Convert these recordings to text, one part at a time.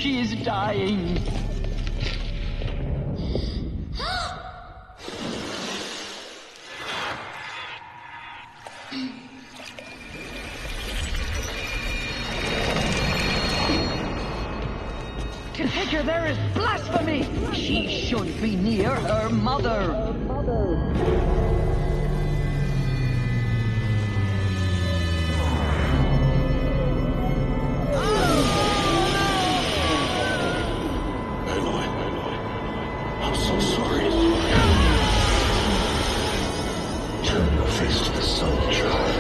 She is dying. To take her there is blasphemy! She should be near her mother! I'm so sorry. Turn your face to the sun, child.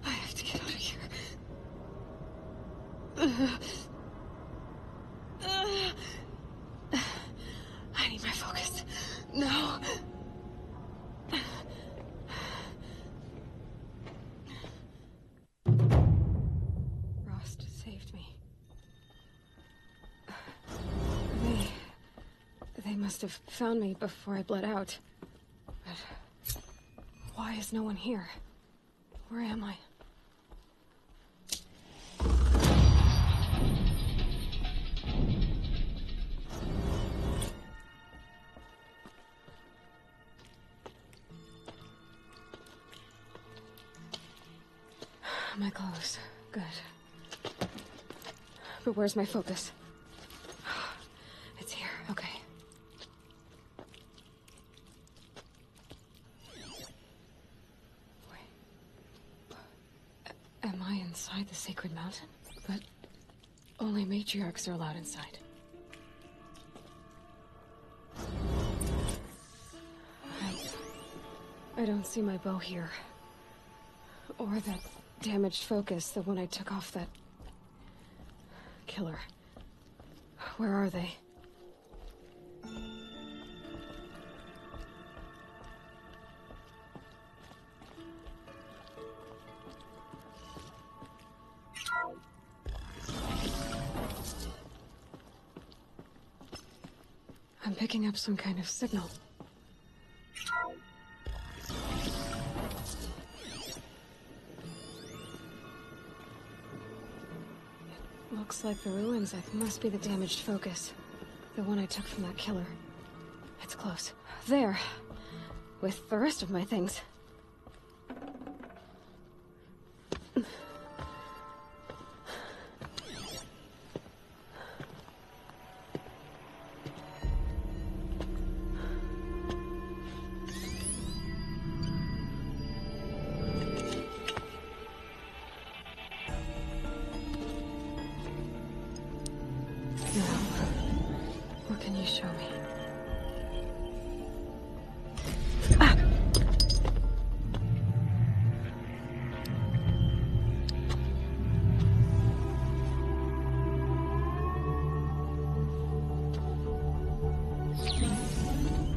I have to get out of here. I need my focus. No. Rost saved me. They must have found me before I bled out. But why is no one here? Where am I? My clothes. Good. But where's my focus? It's here. Okay. Wait. Am I inside the sacred mountain? But only matriarchs are allowed inside. I don't see my bow here. Or that damaged focus, the one I took off that killer. Where are they? I'm picking up some kind of signal. Looks like the ruins. It must be the damaged focus. The one I took from that killer. It's close. There. With the rest of my things. What can you show me?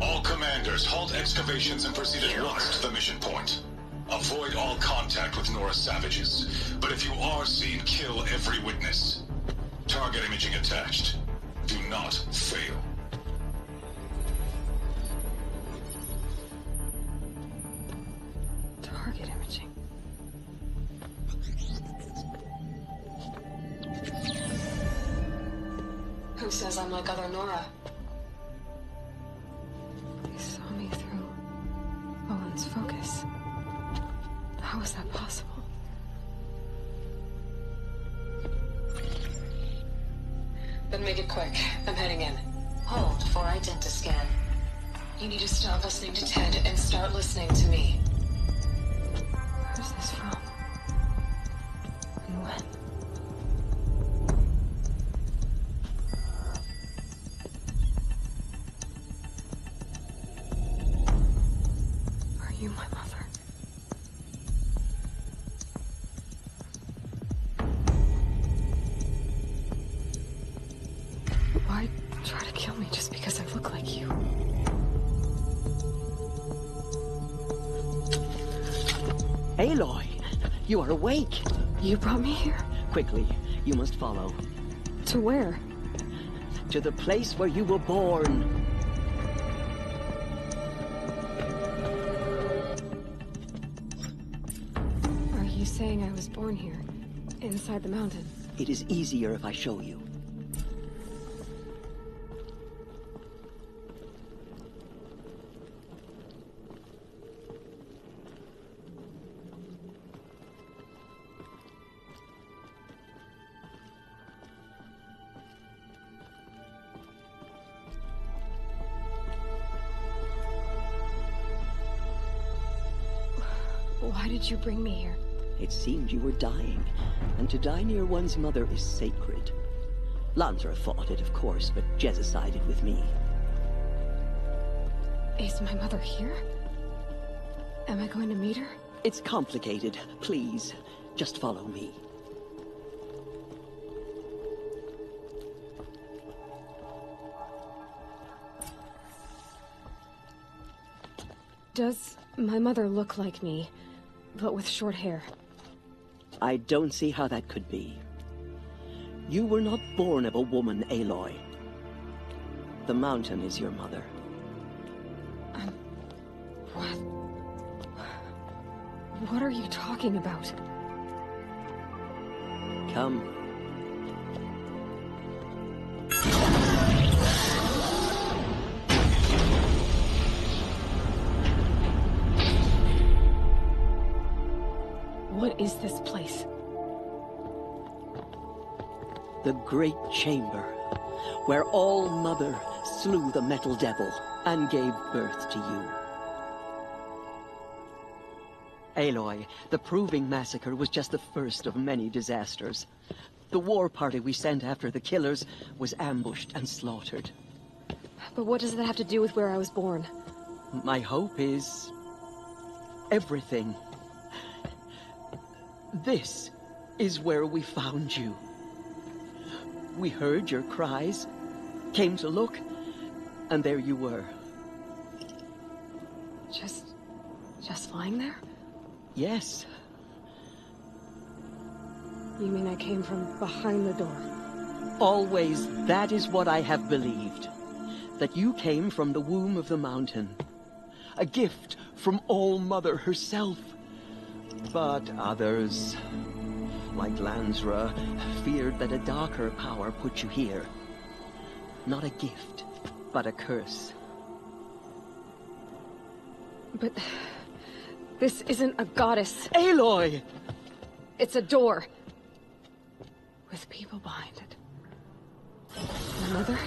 All commanders, halt excavations and proceed at once to the mission point. Avoid all contact with Nora savages, but if you are seen, kill every witness. Target imaging attached. Do not fail. Target imaging. Who says I'm like other Nora? They saw me through Owen's focus. How is that possible? Then make it quick. I'm heading in. Hold for identiscan. You need to stop listening to Ted and start listening to me. Where's this from? And when? Are you my mother? Why try to kill me just because I look like you? Aloy, you are awake. You brought me here? Quickly, you must follow. To where? To the place where you were born. Are you saying I was born here? Inside the mountain? It is easier if I show you. Why did you bring me here? It seemed you were dying, and to die near one's mother is sacred. Lansra fought it, of course, but Jezza sided with me. Is my mother here? Am I going to meet her? It's complicated. Please, just follow me. Does my mother look like me, but with short hair? I don't see how that could be. You were not born of a woman, Aloy. The mountain is your mother. What? What are you talking about? Come. What is this place? The Great Chamber, where All-Mother slew the Metal Devil and gave birth to you. Aloy, the Proving Massacre was just the first of many disasters. The war party we sent after the killers was ambushed and slaughtered. But what does that have to do with where I was born? My hope is... everything. This is where we found you. We heard your cries, came to look, and there you were. Just lying there? Yes. You mean I came from behind the door? Always, that is what I have believed. That you came from the womb of the mountain. A gift from All-Mother herself. But others, like Lansra, feared that a darker power put you here. Not a gift, but a curse. But... this isn't a goddess. Aloy! It's a door. With people behind it. My mother?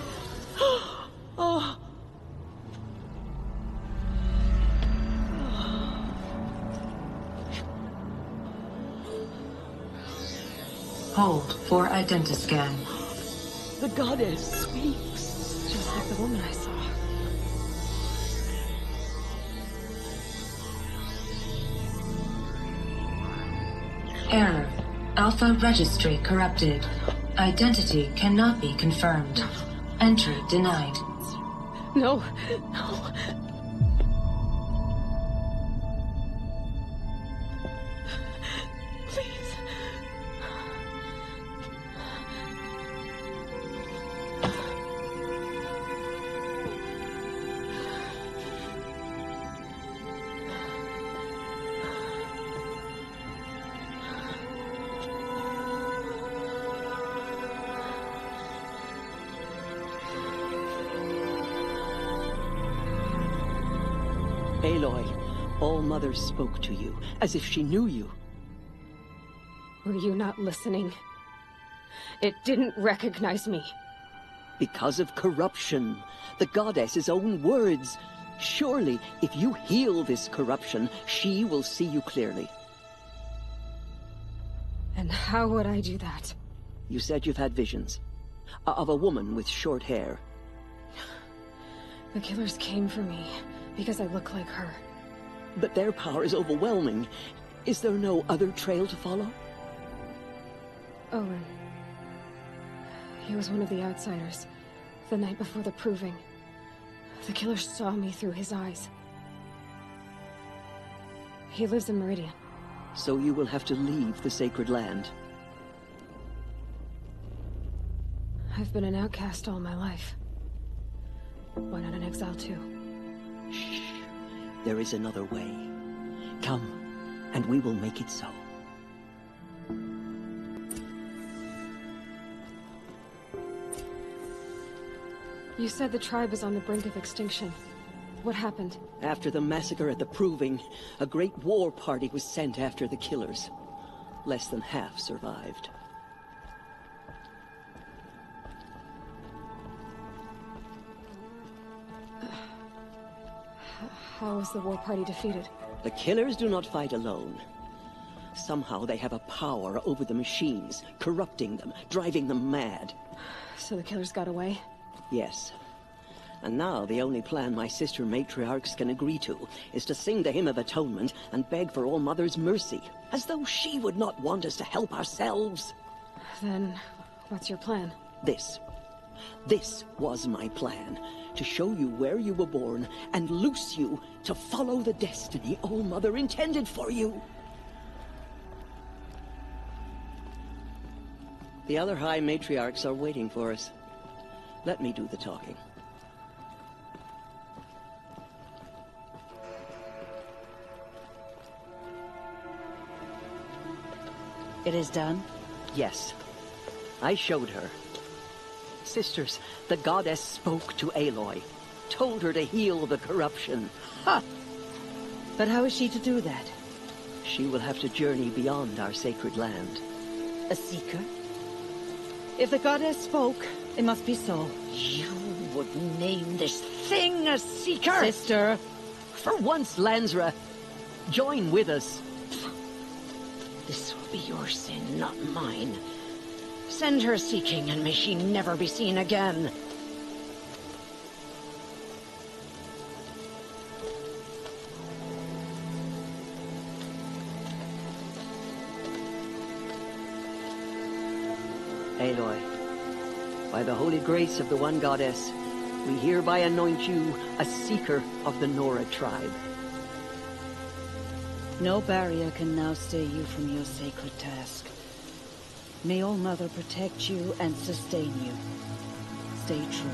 Oh! Hold for identiscan. The goddess speaks. Just like the woman I saw. Error. Alpha registry corrupted. Identity cannot be confirmed. Entry denied. No, no. Please. Aloy, All-Mother spoke to you, as if she knew you. Were you not listening? It didn't recognize me. Because of corruption. The goddess's own words. Surely, if you heal this corruption, she will see you clearly. And how would I do that? You said you've had visions. Of a woman with short hair. The killers came for me, because I look like her. But their power is overwhelming. Is there no other trail to follow? Owen. He was one of the outsiders. The night before the proving, the killer saw me through his eyes. He lives in Meridian. So you will have to leave the sacred land. I've been an outcast all my life. Why not an exile too? Shh. There is another way. Come, and we will make it so. You said the tribe is on the brink of extinction. What happened? After the massacre at the Proving, a great war party was sent after the killers. Less than half survived. How was the war party defeated? The killers do not fight alone. Somehow they have a power over the machines, corrupting them, driving them mad. So the killers got away? Yes. And now the only plan my sister matriarchs can agree to is to sing the Hymn of Atonement and beg for All Mother's mercy, as though she would not want us to help ourselves. Then, what's your plan? This was my plan. To show you where you were born and loose you to follow the destiny All Mother intended for you. The other High Matriarchs are waiting for us. Let me do the talking. It is done? Yes. I showed her. Sisters, the goddess spoke to Aloy. Told her to heal the corruption. Ha! But how is she to do that? She will have to journey beyond our sacred land. A seeker? If the goddess spoke, it must be so. You would name this thing a seeker? Sister! For once, Lansra, join with us. This will be your sin, not mine. Send her seeking, and may she never be seen again. Aloy, by the holy grace of the one goddess, we hereby anoint you a seeker of the Nora tribe. No barrier can now stay you from your sacred task. May All Mother protect you and sustain you. Stay true.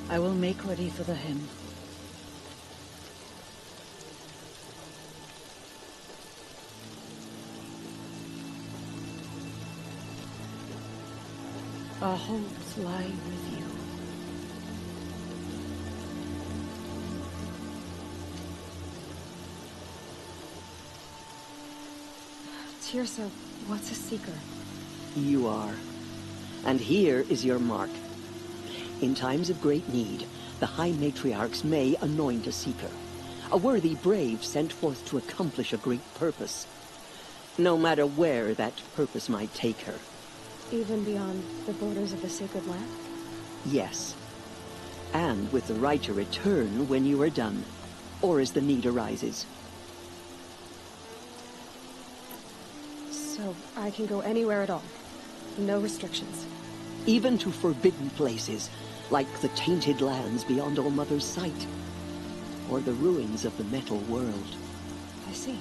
I will make ready for the hymn. Our hopes lie with you. Tirsa, what's a seeker? You are. And here is your mark. In times of great need, the High Matriarchs may anoint a seeker. A worthy brave sent forth to accomplish a great purpose. No matter where that purpose might take her. Even beyond the borders of the sacred land? Yes. And with the right to return when you are done, or as the need arises. So I can go anywhere at all? No restrictions? Even to forbidden places, like the tainted lands beyond All Mother's sight. Or the ruins of the metal world. I see.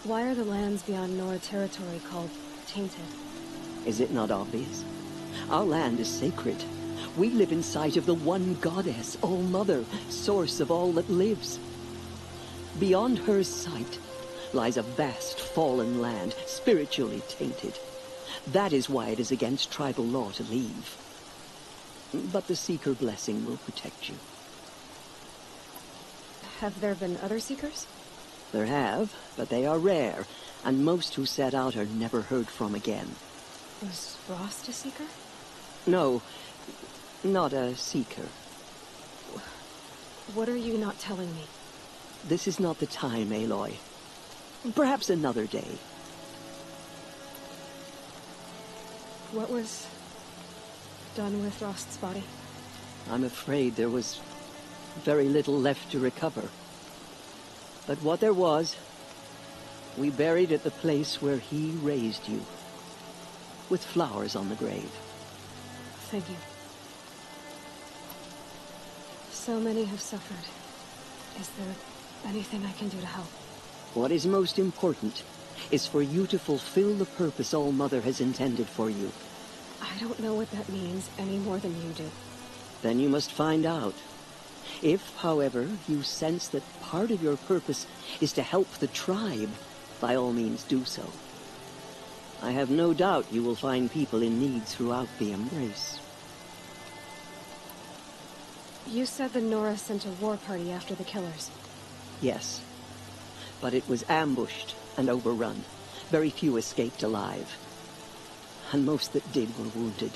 Why are the lands beyond Nora territory called tainted? Is it not obvious? Our land is sacred. We live in sight of the one goddess, All Mother, source of all that lives. Beyond her sight lies a vast fallen land, spiritually tainted. That is why it is against tribal law to leave. But the Seeker blessing will protect you. Have there been other Seekers? There have, but they are rare, and most who set out are never heard from again. Was Rost a Seeker? No, not a Seeker. What are you not telling me? This is not the time, Aloy. Perhaps another day. What was done with Rost's body? I'm afraid there was very little left to recover. But what there was We buried at the place where he raised you, with flowers on the grave. Thank you. So many have suffered. Is there anything I can do to help? What is most important is for you to fulfill the purpose All-Mother has intended for you. I don't know what that means any more than you do. Then you must find out. If, however, you sense that part of your purpose is to help the tribe, by all means do so. I have no doubt you will find people in need throughout the Embrace. You said the Nora sent a war party after the killers. Yes, but it was ambushed and overrun. Very few escaped alive. And most that did were wounded.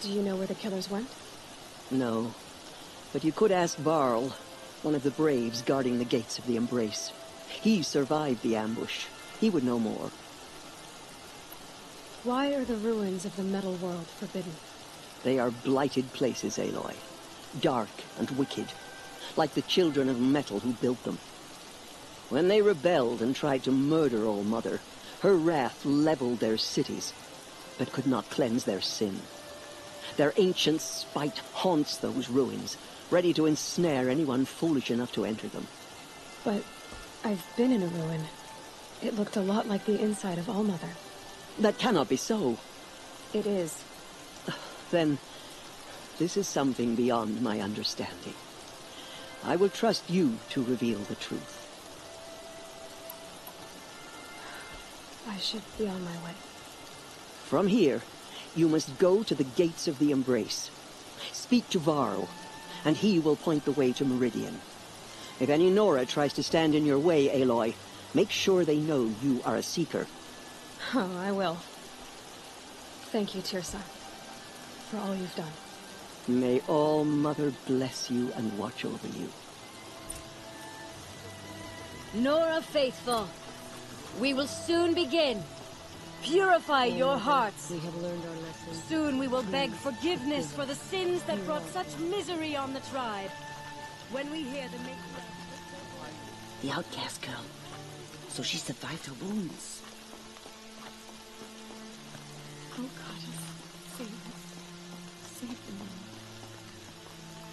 Do you know where the killers went? No, but you could ask Varl, one of the Braves guarding the gates of the Embrace. He survived the ambush. He would know more. Why are the ruins of the metal world forbidden? They are blighted places, Aloy. Dark and wicked, like the children of metal who built them. When they rebelled and tried to murder All-Mother, her wrath leveled their cities, but could not cleanse their sin. Their ancient spite haunts those ruins, ready to ensnare anyone foolish enough to enter them. But I've been in a ruin. It looked a lot like the inside of All-Mother. That cannot be so. It is. Then, this is something beyond my understanding. I will trust you to reveal the truth. I should be on my way. From here, you must go to the gates of the Embrace. Speak to Varl, and he will point the way to Meridian. If any Nora tries to stand in your way, Aloy, make sure they know you are a Seeker. Oh, I will. Thank you, Tirsa, for all you've done. May All-Mother bless you and watch over you. Nora Faithful, we will soon begin. Purify your hearts. We have learned our lesson. Soon we will beg forgiveness for the sins that brought such misery on the tribe. When we hear the making of The outcast girl. So she survived her wounds. Oh, God, save us. Save them.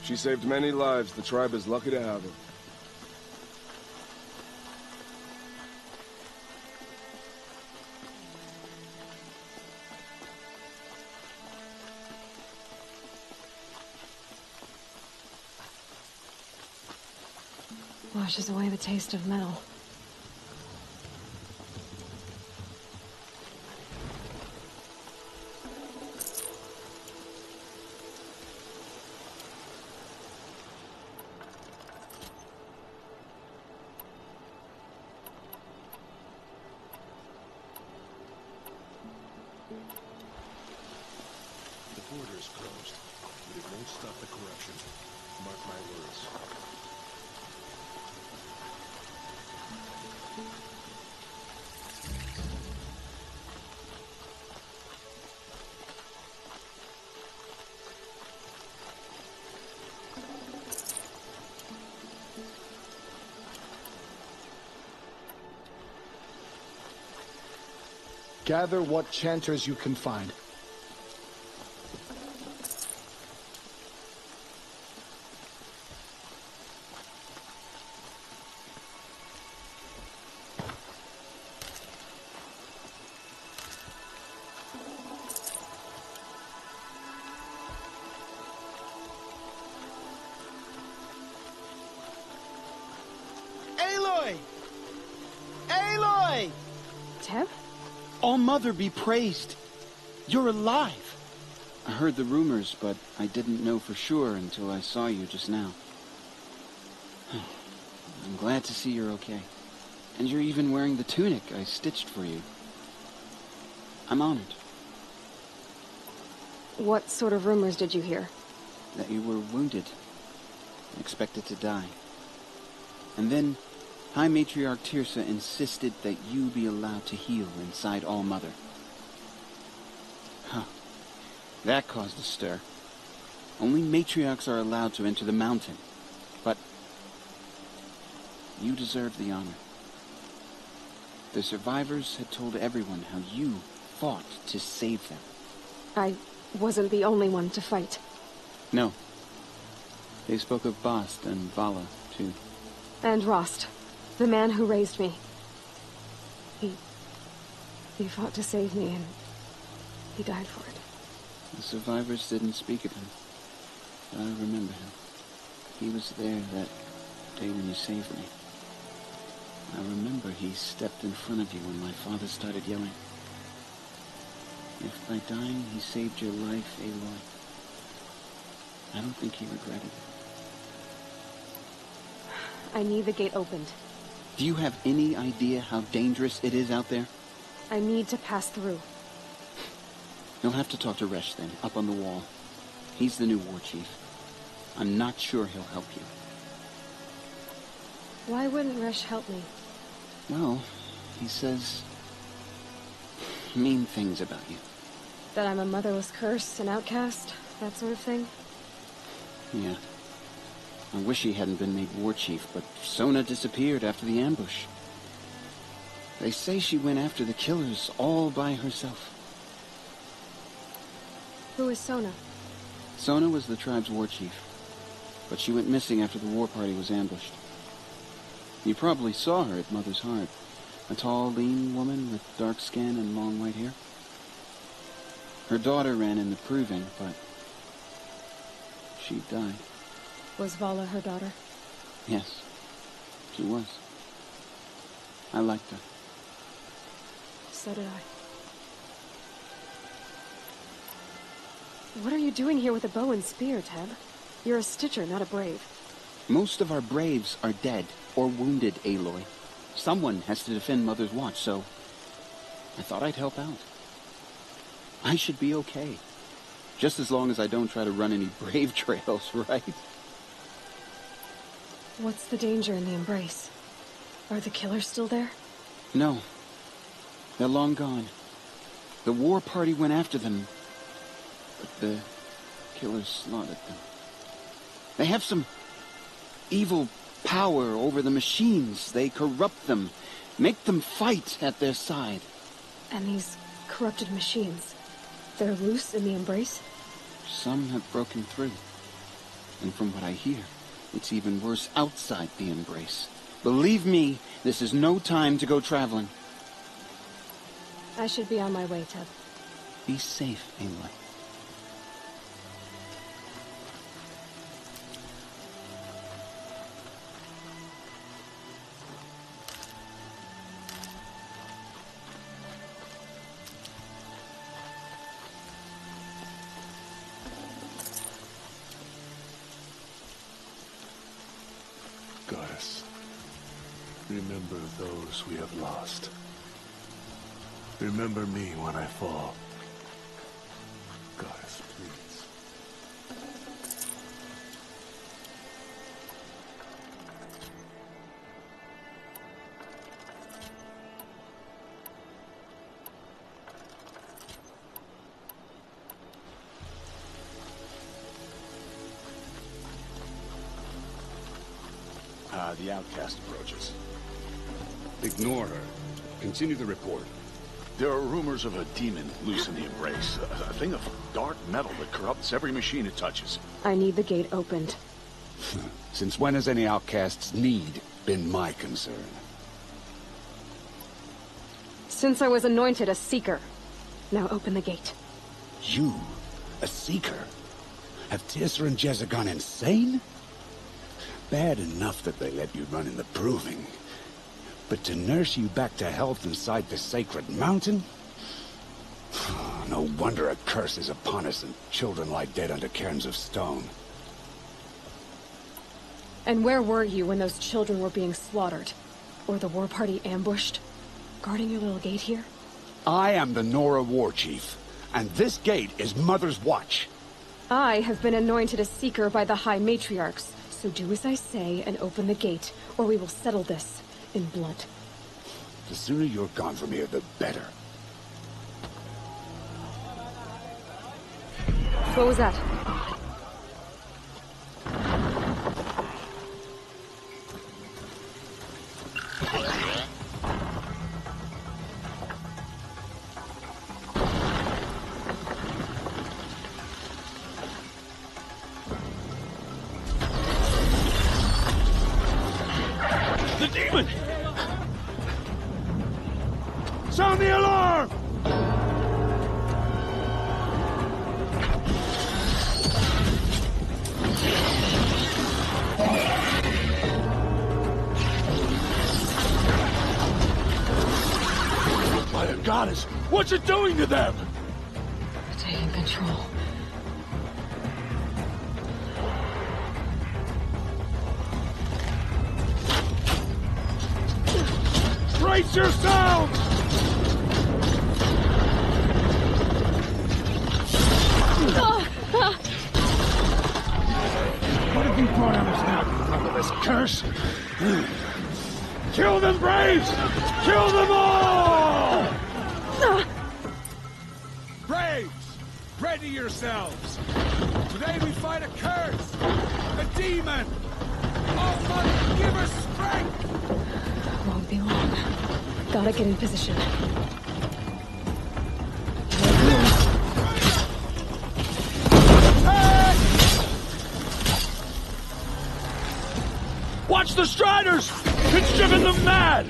She saved many lives. The tribe is lucky to have her. Washes away the taste of metal. The border is closed, but it won't stop the corruption. Mark my words. Gather what chanters you can find. Aloy! Aloy! Teb? All-Mother be praised. You're alive. I heard the rumors, but I didn't know for sure until I saw you just now. I'm glad to see you're okay. And you're even wearing the tunic I stitched for you. I'm honored. What sort of rumors did you hear? That you were wounded. Expected to die. And then High Matriarch Tirsa insisted that you be allowed to heal inside All-Mother. Huh. That caused a stir. Only matriarchs are allowed to enter the mountain. But you deserve the honor. The survivors had told everyone how you fought to save them. I wasn't the only one to fight. No. They spoke of Bast and Vala, too. And Rost, the man who raised me. He fought to save me, and he died for it. The survivors didn't speak of him, but I remember him. He was there that day when you saved me. I remember he stepped in front of you when my father started yelling. If by dying he saved your life, Aloy, I don't think he regretted it. I need the gate opened. Do you have any idea how dangerous it is out there? I need to pass through. You'll have to talk to Resh then, up on the wall. He's the new war chief. I'm not sure he'll help you. Why wouldn't Resh help me? Well, he says mean things about you. That I'm a motherless curse, an outcast, that sort of thing? Yeah. I wish he hadn't been made war chief, but Sona disappeared after the ambush. They say she went after the killers all by herself. Who is Sona? Sona was the tribe's war chief, but she went missing after the war party was ambushed. You probably saw her at Mother's Heart. A tall, lean woman with dark skin and long white hair. Her daughter ran in the proving, but she died. Was Vala her daughter? Yes, she was. I liked her. So did I. What are you doing here with a bow and spear, Teb? You're a Stitcher, not a Brave. Most of our Braves are dead or wounded, Aloy. Someone has to defend Mother's Watch, so I thought I'd help out. I should be okay. Just as long as I don't try to run any Brave trails, right? What's the danger in the Embrace? Are the killers still there? No. They're long gone. The war party went after them, but the killers slaughtered them. They have some evil power over the machines. They corrupt them, make them fight at their side. And these corrupted machines, they're loose in the Embrace? Some have broken through. And from what I hear, it's even worse outside the Embrace. Believe me, this is no time to go traveling. I should be on my way, Teb. Be safe, Aloy. Goddess, remember those we have lost. Remember me when I fall. Goddess, please. The outcast approaches. Ignore her. Continue the report. There are rumors of a demon loose in the Embrace. A thing of dark metal that corrupts every machine it touches. I need the gate opened. Since when has any outcast's need been my concern? Since I was anointed a Seeker. Now open the gate. You? A Seeker? Have Teersa and Jezza gone insane? Bad enough that they let you run in the Proving. But to nurse you back to health inside the sacred mountain? No wonder a curse is upon us and children lie dead under cairns of stone. And where were you when those children were being slaughtered? Or the war party ambushed? Guarding your little gate here? I am the Nora War Chief, and this gate is Mother's Watch. I have been anointed a Seeker by the High Matriarchs, so do as I say and open the gate, or we will settle this in blood. The sooner you're gone from here, the better. What was that? What's it doing to them? Taking control. Brace yourselves! What have you brought on us now, you motherless curse? Kill them, Braves! Kill them all! Braves! Ready yourselves! Today we fight a curse! A demon! Oh, Mother, give us strength! Won't be long. Gotta get in position. Watch the Striders! It's driven them mad!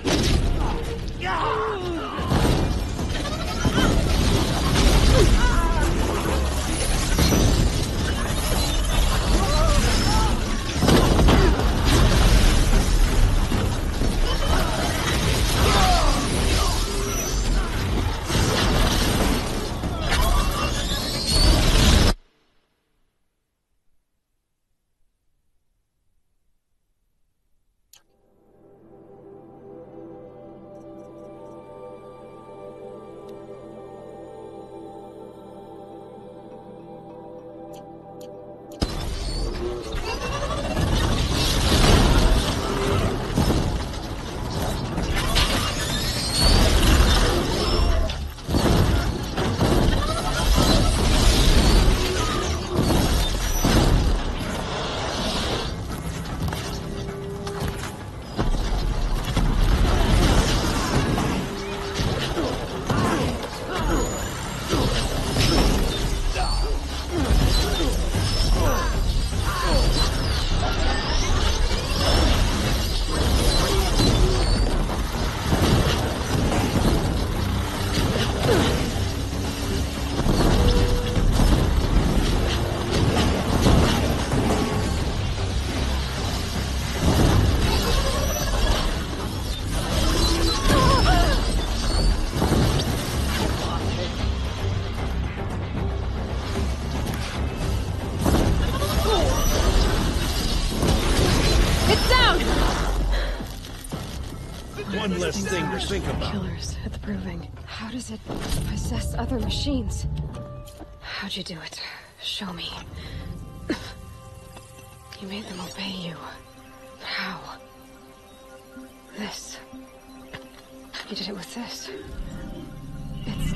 One less thing to think about. Killers at the Proving. How does it possess other machines? How'd you do it? Show me. You made them obey you. How? This. You did it with this. It's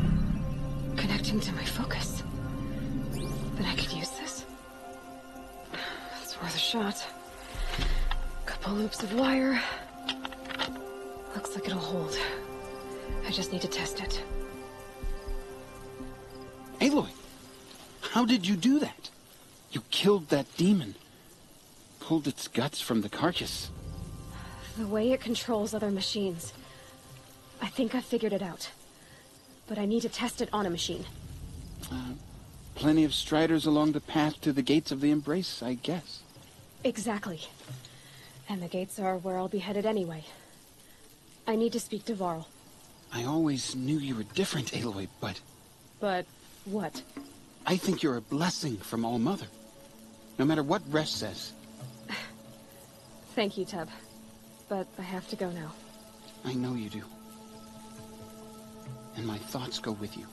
connecting to my focus. Then I could use this. It's worth a shot. Couple loops of wire. Looks like it'll hold. I just need to test it. Aloy, how did you do that? You killed that demon. Pulled its guts from the carcass. The way it controls other machines. I think I figured it out. But I need to test it on a machine. Plenty of Striders along the path to the gates of the Embrace, I guess. Exactly. And the gates are where I'll be headed anyway. I need to speak to Varl. I always knew you were different, Aloy, but... But what? I think you're a blessing from All Mother. No matter what Resh says. Thank you, Teb. But I have to go now. I know you do. And my thoughts go with you.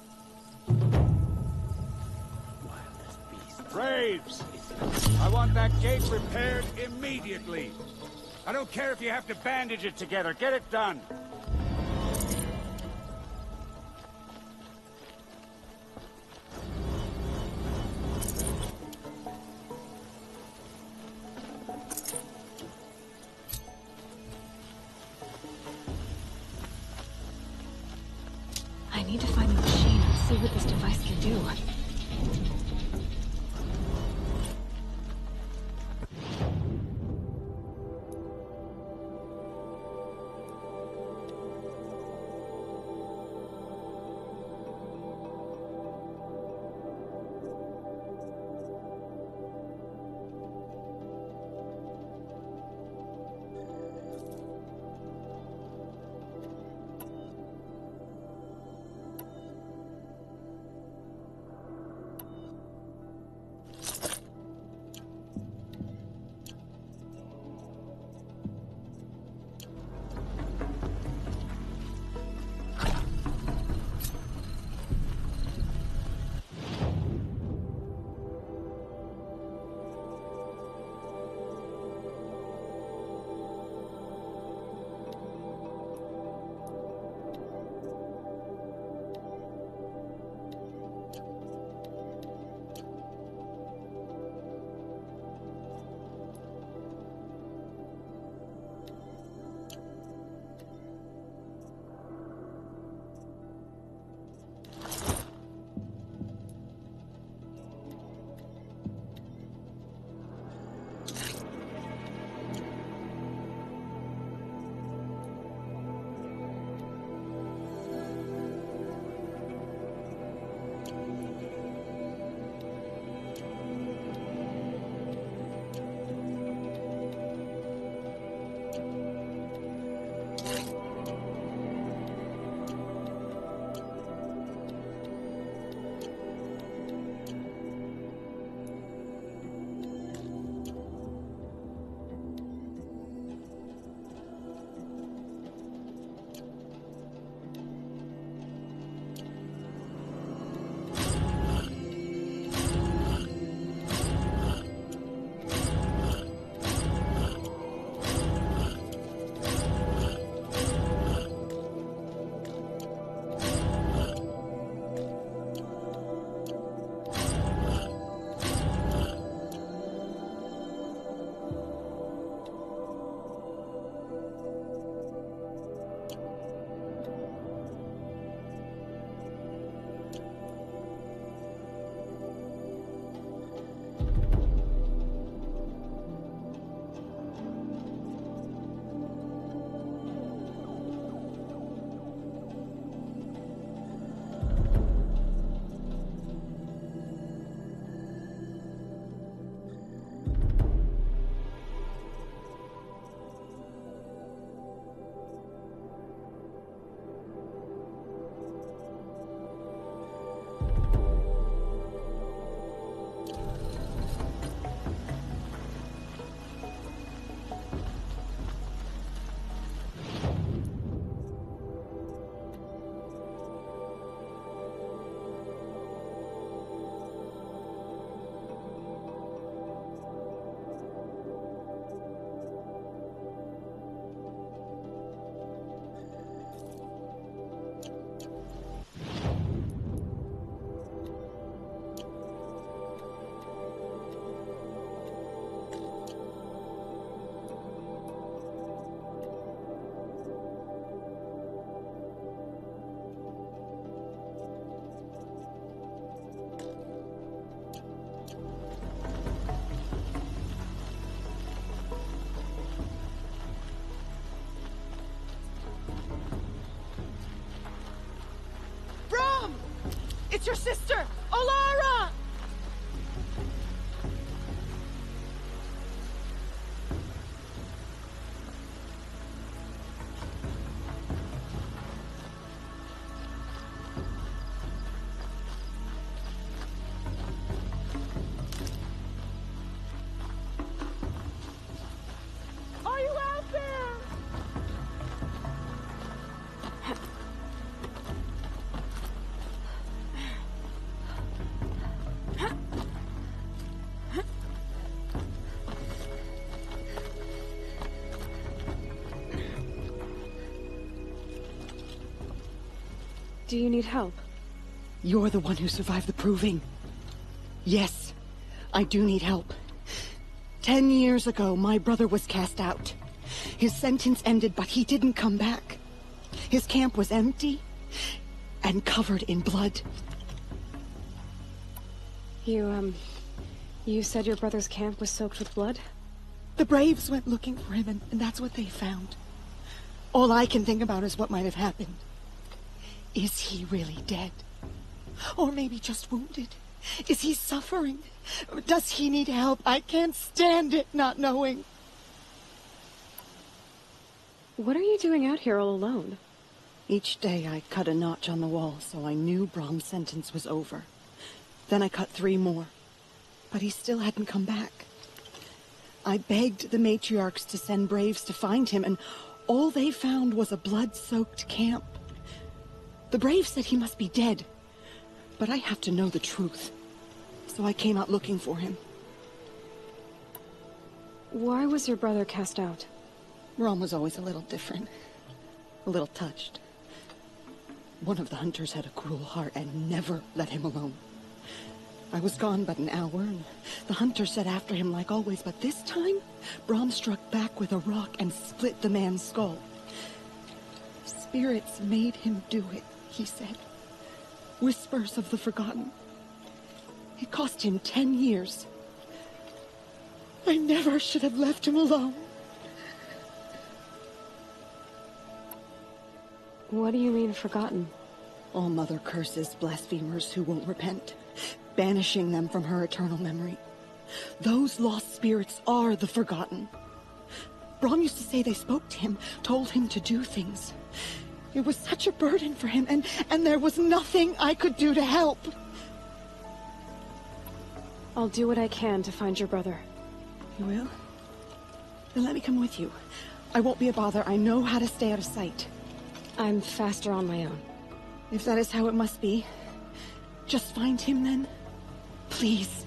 Braves! I want that gate repaired immediately. I don't care if you have to bandage it together. Get it done. I need to find the machine and see what this device can do. It's your sister, Olara! Are you out there? Do you need help? You're the one who survived the proving. Yes, I do need help. 10 years ago, my brother was cast out. His sentence ended, but he didn't come back. His camp was empty and covered in blood. You said your brother's camp was soaked with blood? The Braves went looking for him, and that's what they found. All I can think about is what might have happened. Is he really dead? Or maybe just wounded? Is he suffering? Does he need help? I can't stand it not knowing. What are you doing out here all alone? Each day I cut a notch on the wall so I knew Brom's sentence was over. Then I cut 3 more. But he still hadn't come back. I begged the matriarchs to send Braves to find him, and all they found was a blood-soaked camp. The Braves said he must be dead, but I have to know the truth. So I came out looking for him. Why was your brother cast out? Brom was always a little different. A little touched. One of the hunters had a cruel heart and never let him alone. I was gone but an hour, and the hunter set after him like always, but this time, Brom struck back with a rock and split the man's skull. Spirits made him do it, he said. Whispers of the forgotten. It cost him 10 years. I never should have left him alone. What do you mean, forgotten? All-Mother curses blasphemers who won't repent, banishing them from her eternal memory. Those lost spirits are the forgotten. Brom used to say they spoke to him, told him to do things. It was such a burden for him, and there was nothing I could do to help. I'll do what I can to find your brother. You will? Then let me come with you. I won't be a bother. I know how to stay out of sight. I'm faster on my own. If that is how it must be, just find him then. Please.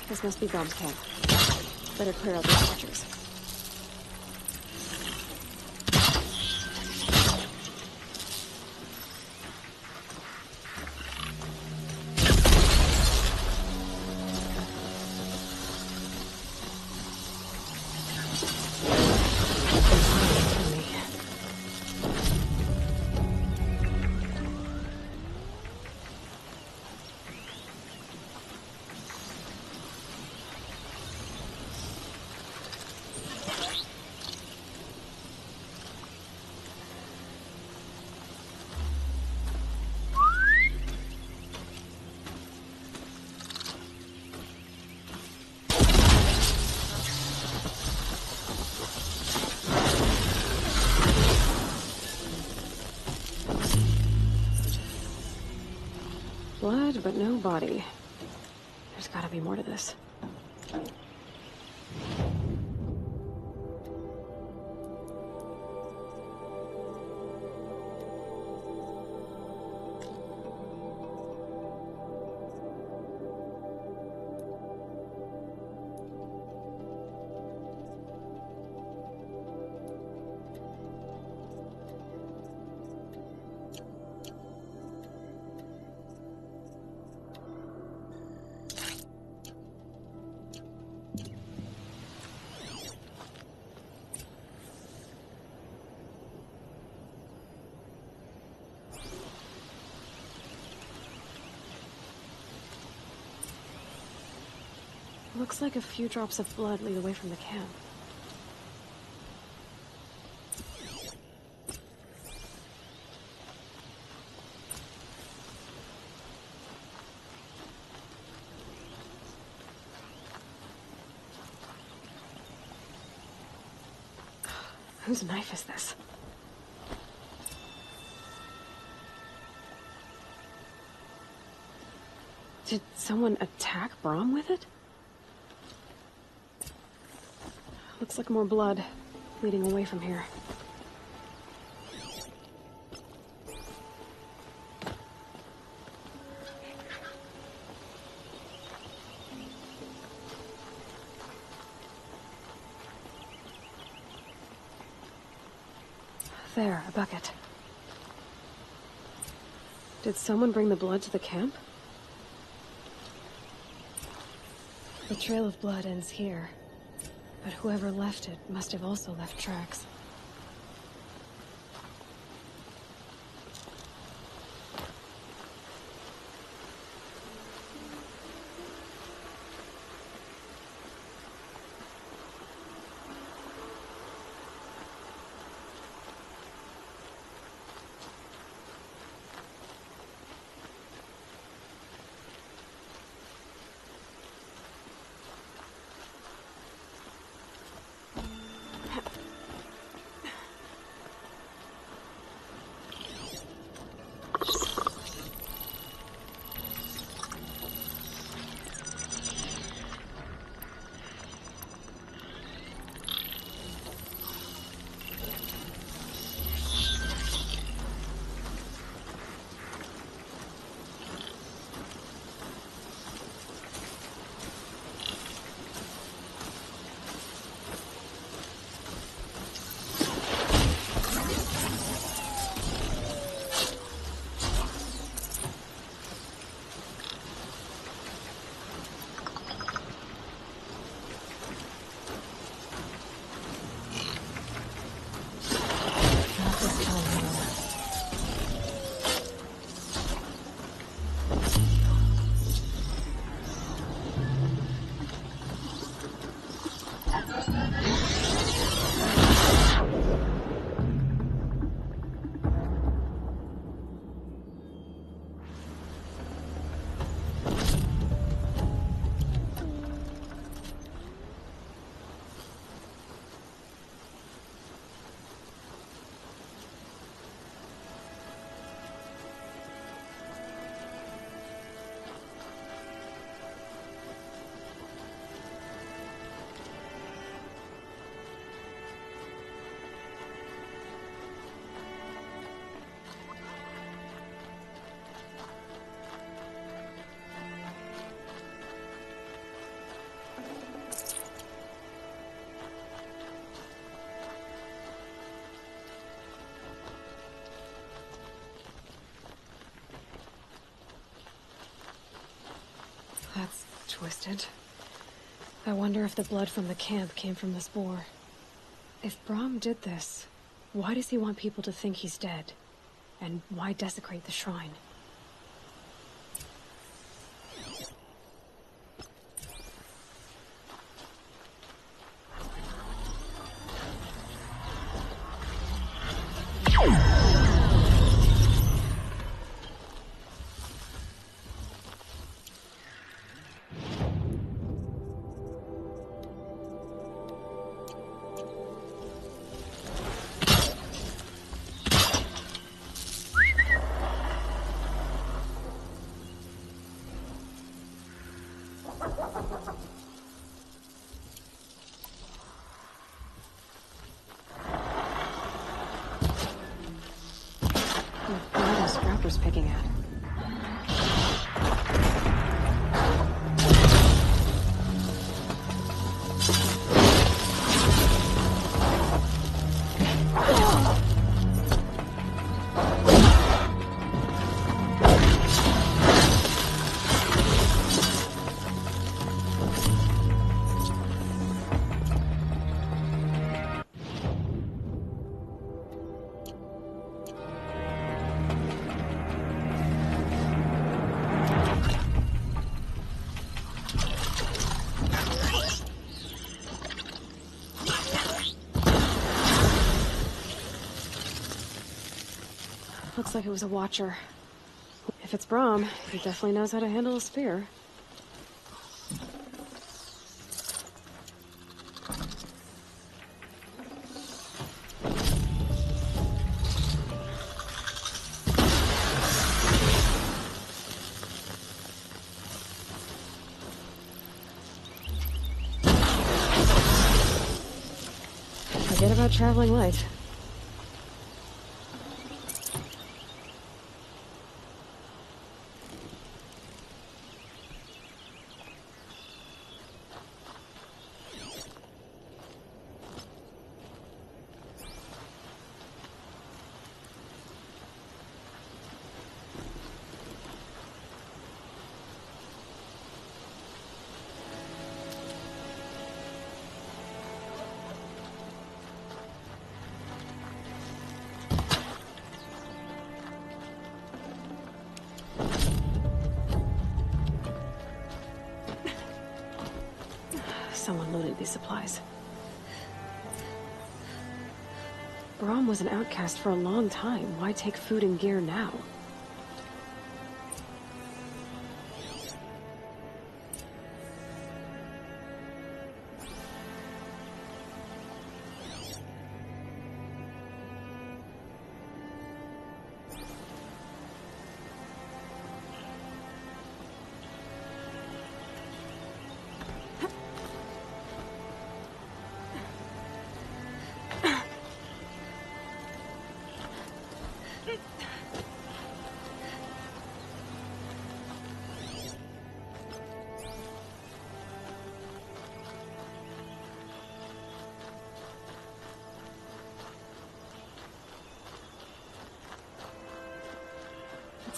This must be Brom's camp. Better clear out these watchers. Blood, but no body. There's gotta be more to this. Looks like a few drops of blood lead away from the camp. Whose knife is this? Did someone attack Brom with it? Looks like more blood leading away from here. There, a bucket. Did someone bring the blood to the camp? The trail of blood ends here. But whoever left it must have also left tracks. That's twisted. I wonder if the blood from the camp came from this boar. If Brahm did this, why does he want people to think he's dead? And why desecrate the shrine? What are those scrappers picking at? Looks like it was a watcher. If it's Brahm, he definitely knows how to handle a spear. Forget about traveling light. Someone loaded these supplies. Brahm was an outcast for a long time. Why take food and gear now?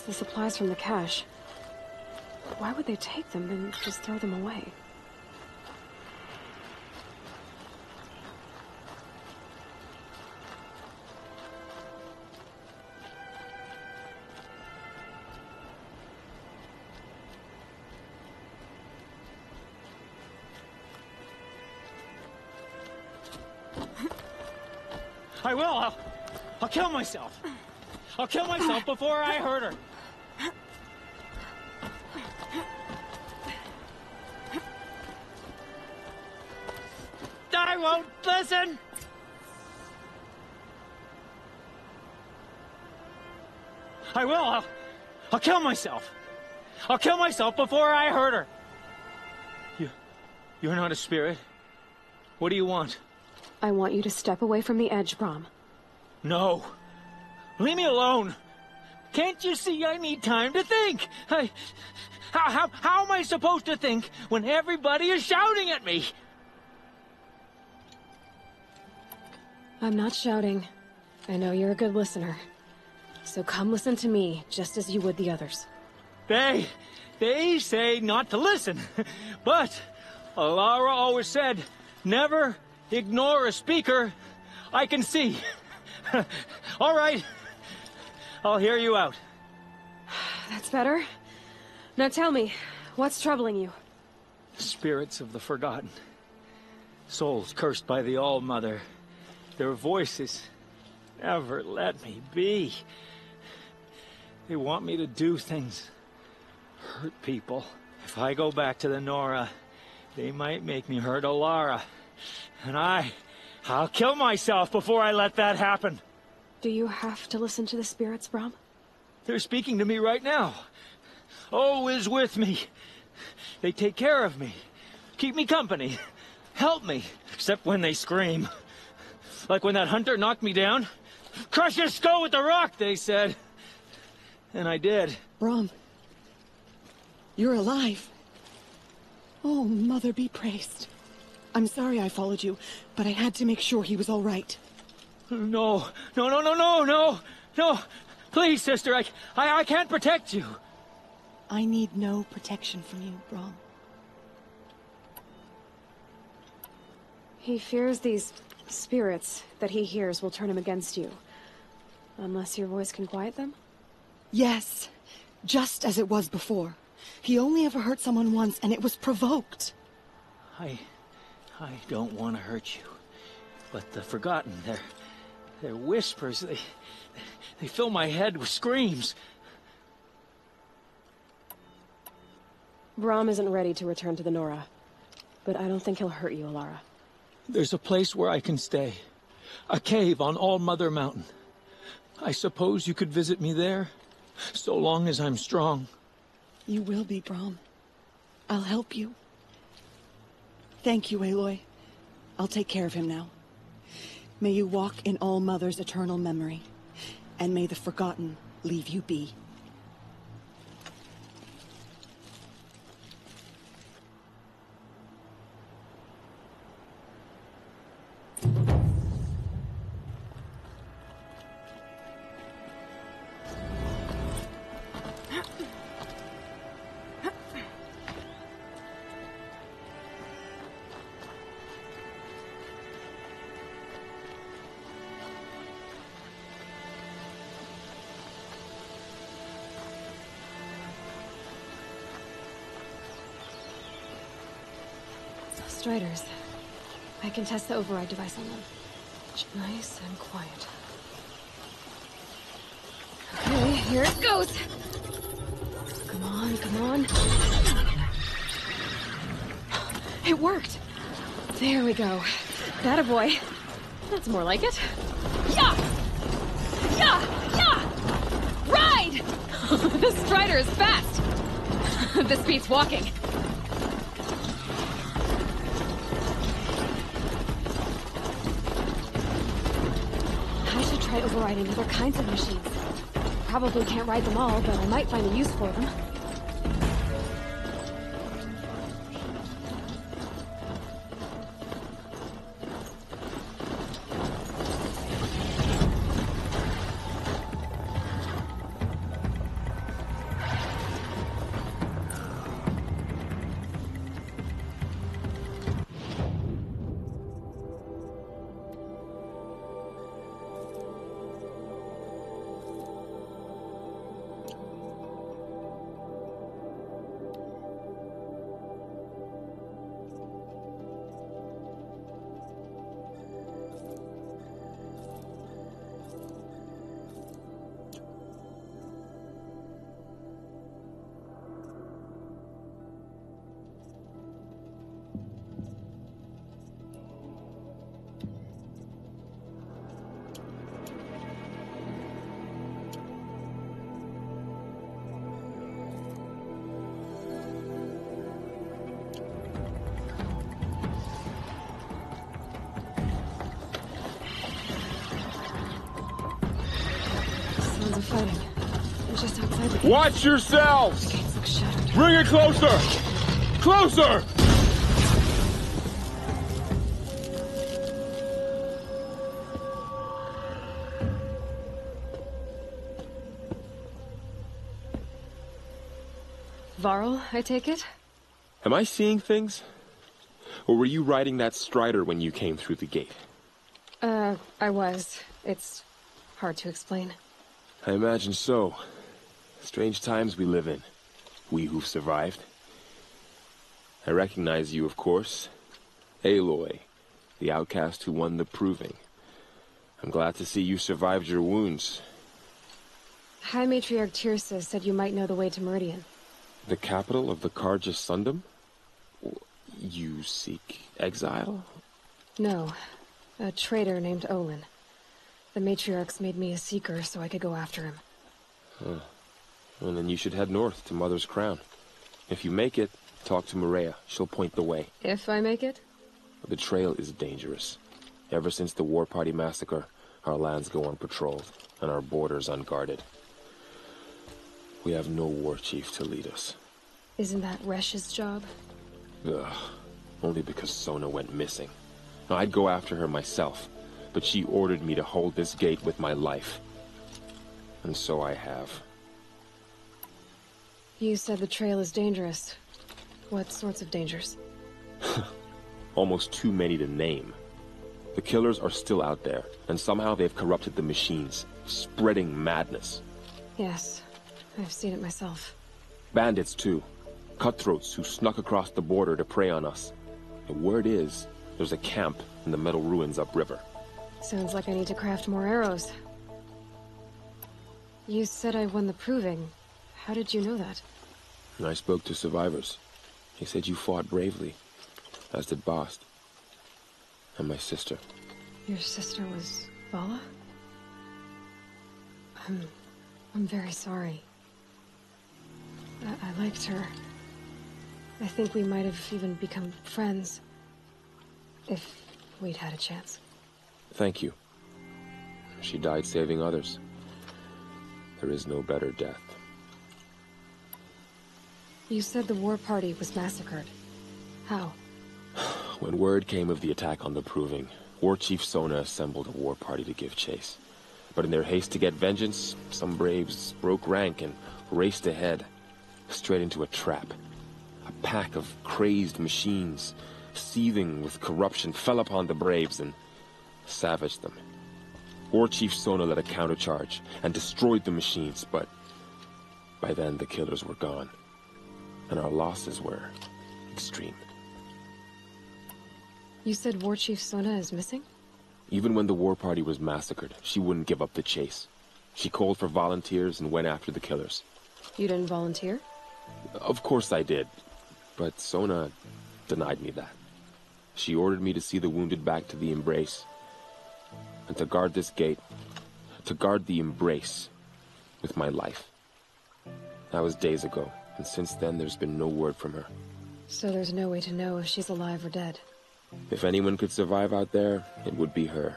The supplies from the cache. Why would they take them and just throw them away? I will. I'll kill myself. I'll kill myself before I hurt her. I won't listen! I will. I'll kill myself. I'll kill myself before I hurt her. You're not a spirit. What do you want? I want you to step away from the edge, Brahm. No. Leave me alone. Can't you see I need time to think? How am I supposed to think when everybody is shouting at me? I'm not shouting. I know you're a good listener. So come listen to me, just as you would the others. They They say not to listen. But Alara always said, never ignore a speaker I can see. All right. I'll hear you out. That's better. Now tell me, what's troubling you? Spirits of the forgotten. Souls cursed by the All-Mother. Their voices never let me be. They want me to do things. Hurt people. If I go back to the Nora, they might make me hurt Alara. And I'll kill myself before I let that happen. Do you have to listen to the spirits, Brom? They're speaking to me right now. O is with me. They take care of me. Keep me company. Help me. Except when they scream. Like when that hunter knocked me down. Crush his skull with the rock, they said. And I did. Brom. You're alive. Oh, Mother be praised. I'm sorry I followed you, but I had to make sure he was all right. No. No. Please, sister, I can't protect you. I need no protection from you, Brom. He fears these spirits that he hears will turn him against you. Unless your voice can quiet them? Yes, just as it was before. He only ever hurt someone once, and it was provoked. I don't want to hurt you. But the Forgotten, their whispers, they fill my head with screams. Brom isn't ready to return to the Nora. But I don't think he'll hurt you, Alara. There's a place where I can stay. A cave on All-Mother Mountain. I suppose you could visit me there, so long as I'm strong. You will be, Brom. I'll help you. Thank you, Aloy. I'll take care of him now. May you walk in All-Mother's eternal memory, and may the Forgotten leave you be. Striders. I can test the override device on them. Nice and quiet. Okay, here it goes! Come on. It worked! There we go. That a boy. That's more like it. Yeah! Ride! This Strider is fast! This beats walking. Try overriding other kinds of machines. Probably can't ride them all, but I might find a use for them. Fighting. They're just outside the gate. Watch yourselves! The gates look shuttered. Bring it closer! Closer! Varl, I take it? Am I seeing things? Or were you riding that strider when you came through the gate? I was. It's hard to explain. I imagine so. Strange times we live in. We who've survived. I recognize you, of course. Aloy, the outcast who won the proving. I'm glad to see you survived your wounds. High Matriarch Tirsa said you might know the way to Meridian. The capital of the Carja Sundom? You seek exile? No. A traitor named Olin. The Matriarchs made me a seeker so I could go after him. Huh. Well, then you should head north to Mother's Crown. If you make it, talk to Maria. She'll point the way. If I make it? The trail is dangerous. Ever since the War Party massacre, our lands go unpatrolled, and our borders unguarded. We have no war chief to lead us. Isn't that Resh's job? Ugh. Only because Sona went missing. Now, I'd go after her myself, but she ordered me to hold this gate with my life. And so I have. You said the trail is dangerous. What sorts of dangers? Almost too many to name. The killers are still out there, and somehow they've corrupted the machines, spreading madness. Yes, I've seen it myself. Bandits, too. Cutthroats who snuck across the border to prey on us. The word is, there's a camp in the metal ruins upriver. Sounds like I need to craft more arrows. You said I won the proving. How did you know that? And I spoke to survivors. They said you fought bravely, as did Bast. And my sister. Your sister was Vala? I'm very sorry. I liked her. I think we might have even become friends. If we'd had a chance. Thank you. She died saving others. There is no better death. You said the war party was massacred. How? When word came of the attack on the Proving, War Chief Sona assembled a war party to give chase. But in their haste to get vengeance, some braves broke rank and raced ahead, straight into a trap. A pack of crazed machines, seething with corruption, fell upon the braves and savaged them. War Chief Sona led a countercharge and destroyed the machines, but by then the killers were gone, and our losses were extreme. You said War Chief Sona is missing? Even when the war party was massacred, she wouldn't give up the chase. She called for volunteers and went after the killers. You didn't volunteer? Of course I did, but Sona denied me that. She ordered me to see the wounded back to the Embrace, and to guard this gate, to guard the Embrace with my life. That was days ago, and since then there's been no word from her. So there's no way to know if she's alive or dead. If anyone could survive out there, it would be her.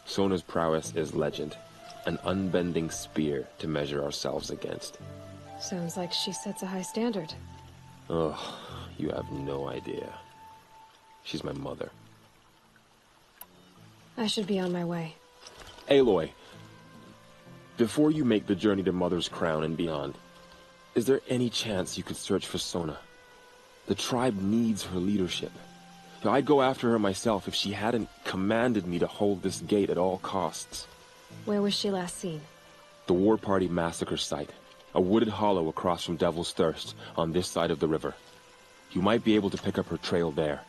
Sona's prowess is legend, an unbending spear to measure ourselves against. Sounds like she sets a high standard. Ugh, you have no idea. She's my mother. I should be on my way. Aloy, before you make the journey to Mother's Crown and beyond, is there any chance you could search for Sona? The tribe needs her leadership. I'd go after her myself if she hadn't commanded me to hold this gate at all costs. Where was she last seen? The War Party massacre site. A wooded hollow across from Devil's Thirst, on this side of the river. You might be able to pick up her trail there.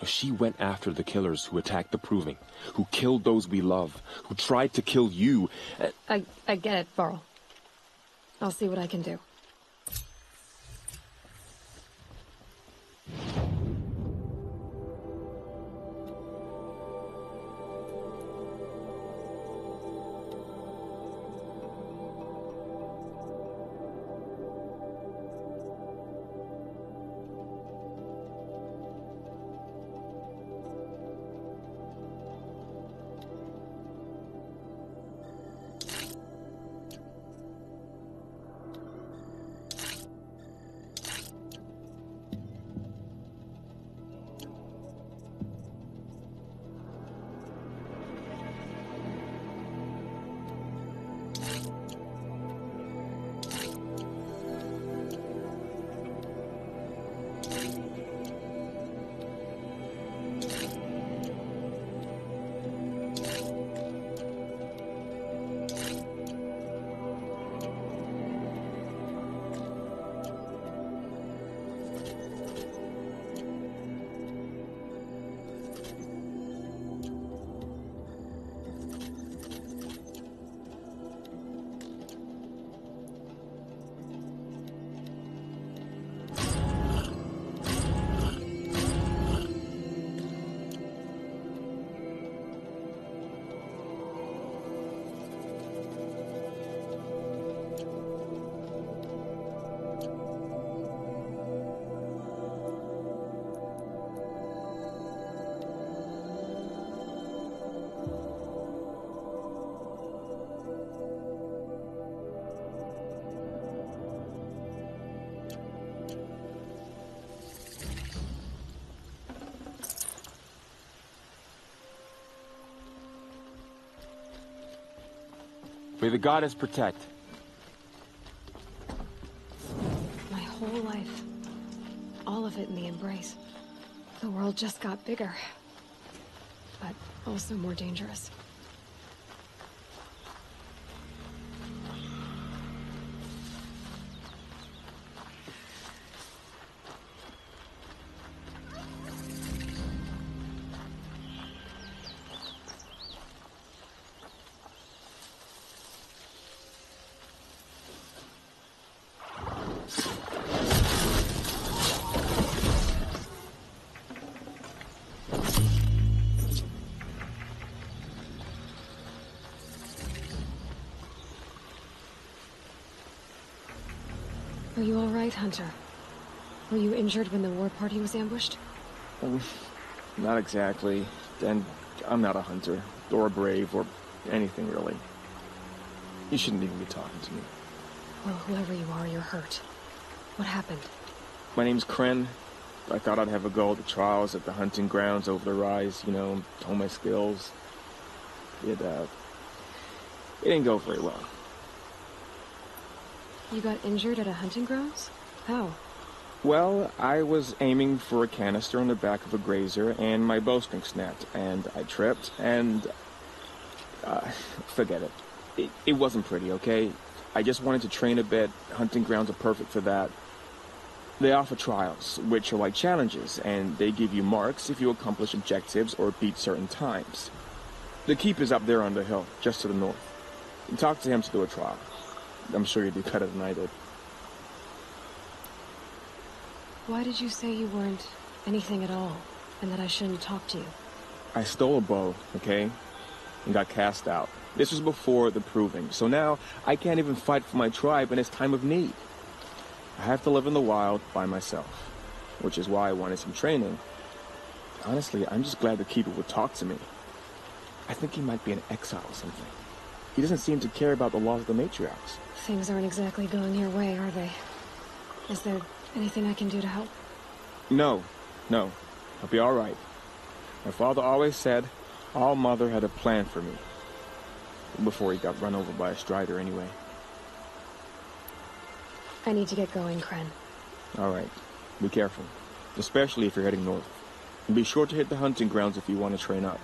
She went after the killers who attacked the Proving, who killed those we love, who tried to kill you. I get it, Varl. I'll see what I can do. May the goddess protect. My whole life. All of it in the embrace. The world just got bigger. But also more dangerous. Are you all right, Hunter? Were you injured when the war party was ambushed? Not exactly. And I'm not a hunter, or a brave, or anything really. You shouldn't even be talking to me. Well, whoever you are, you're hurt. What happened? My name's Kren. I thought I'd have a go at the trials at the hunting grounds over the rise, you know, hone my skills. It didn't go very well. You got injured at a hunting grounds? How? Well, I was aiming for a canister on the back of a grazer, and my bowstring snapped, and I tripped, and... forget it. It wasn't pretty, okay? I just wanted to train a bit. Hunting grounds are perfect for that. They offer trials, which are like challenges, and they give you marks if you accomplish objectives or beat certain times. The keep is up there on the hill, just to the north. You talk to him to do a trial. I'm sure you'd do better than I did. Why did you say you weren't anything at all, and that I shouldn't talk to you? I stole a bow, okay? And got cast out. This was before the proving, so now I can't even fight for my tribe in its time of need. I have to live in the wild by myself, which is why I wanted some training. Honestly, I'm just glad the keeper would talk to me. I think he might be in exile or something. He doesn't seem to care about the laws of the matriarchs. Things aren't exactly going your way, are they? Is there anything I can do to help? No. I'll be all right. My father always said All Mother had a plan for me. Before he got run over by a strider, anyway. I need to get going, Kren. All right. Be careful. Especially if you're heading north. And be sure to hit the hunting grounds if you want to train up.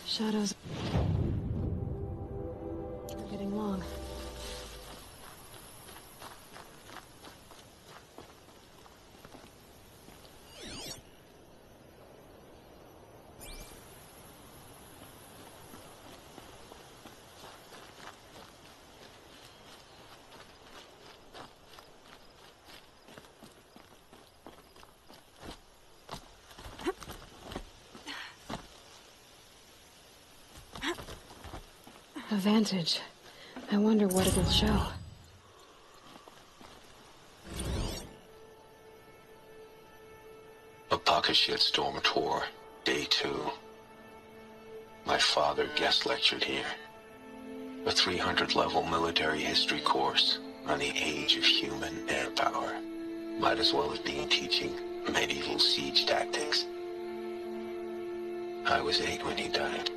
Shadows are getting long. A vantage. I wonder what it'll show. A pocket shitstorm tour, day 2. My father guest lectured here. A 300-level military history course on the age of human air power. Might as well have been teaching medieval siege tactics. I was 8 when he died.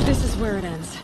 This is where it ends.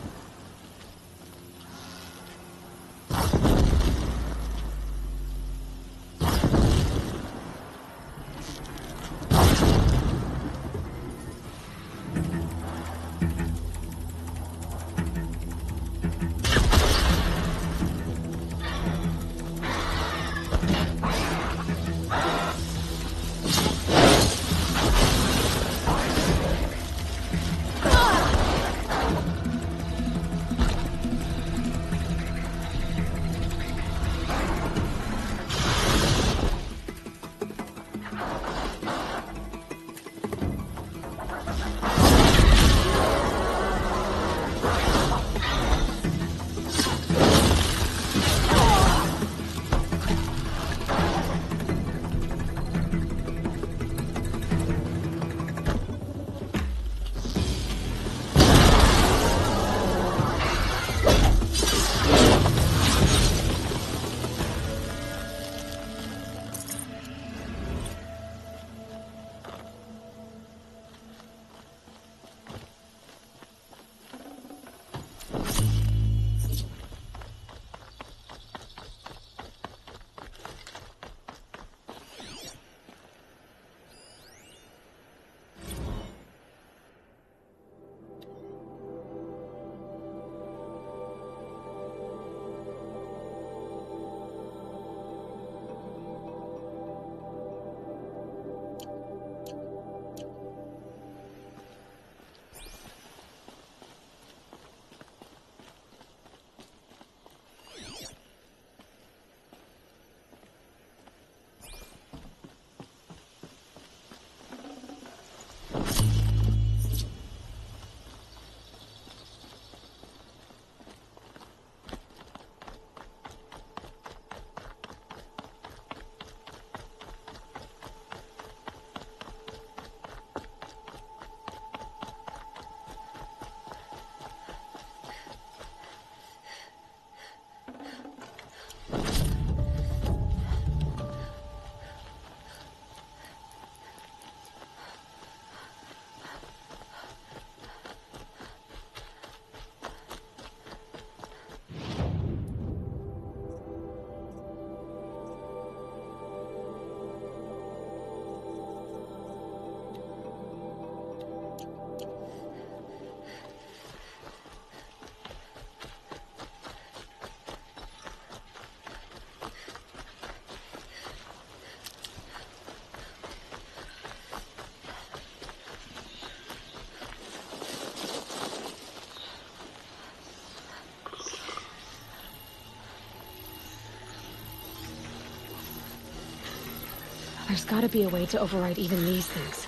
There's gotta be a way to override even these things.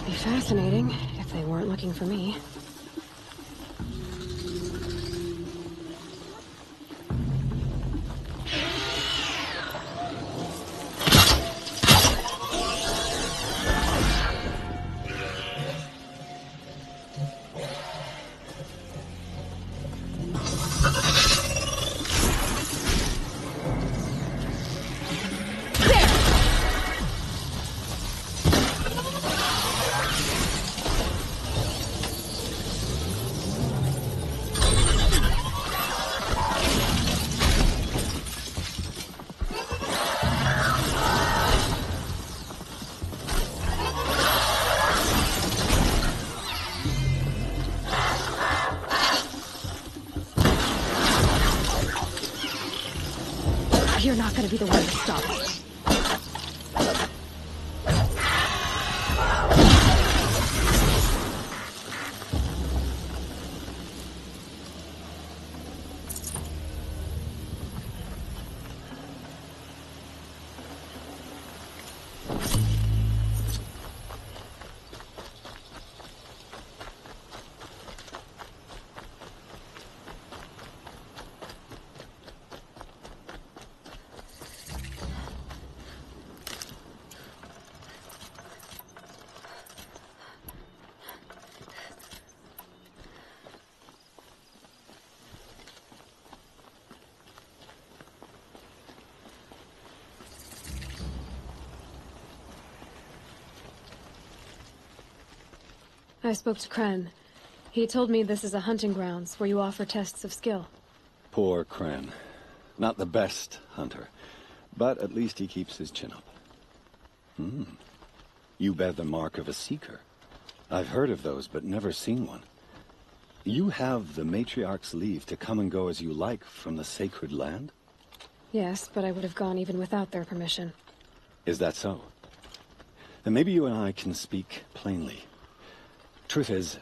Be fascinating if they weren't looking for me. You're not gonna be the one to stop me. I spoke to Kren. He told me this is a hunting grounds where you offer tests of skill. Poor Kren. Not the best hunter, but at least he keeps his chin up. You bear the mark of a seeker. I've heard of those, but never seen one. You have the Matriarch's leave to come and go as you like from the sacred land? Yes, but I would have gone even without their permission. Is that so? Then maybe you and I can speak plainly. Truth is,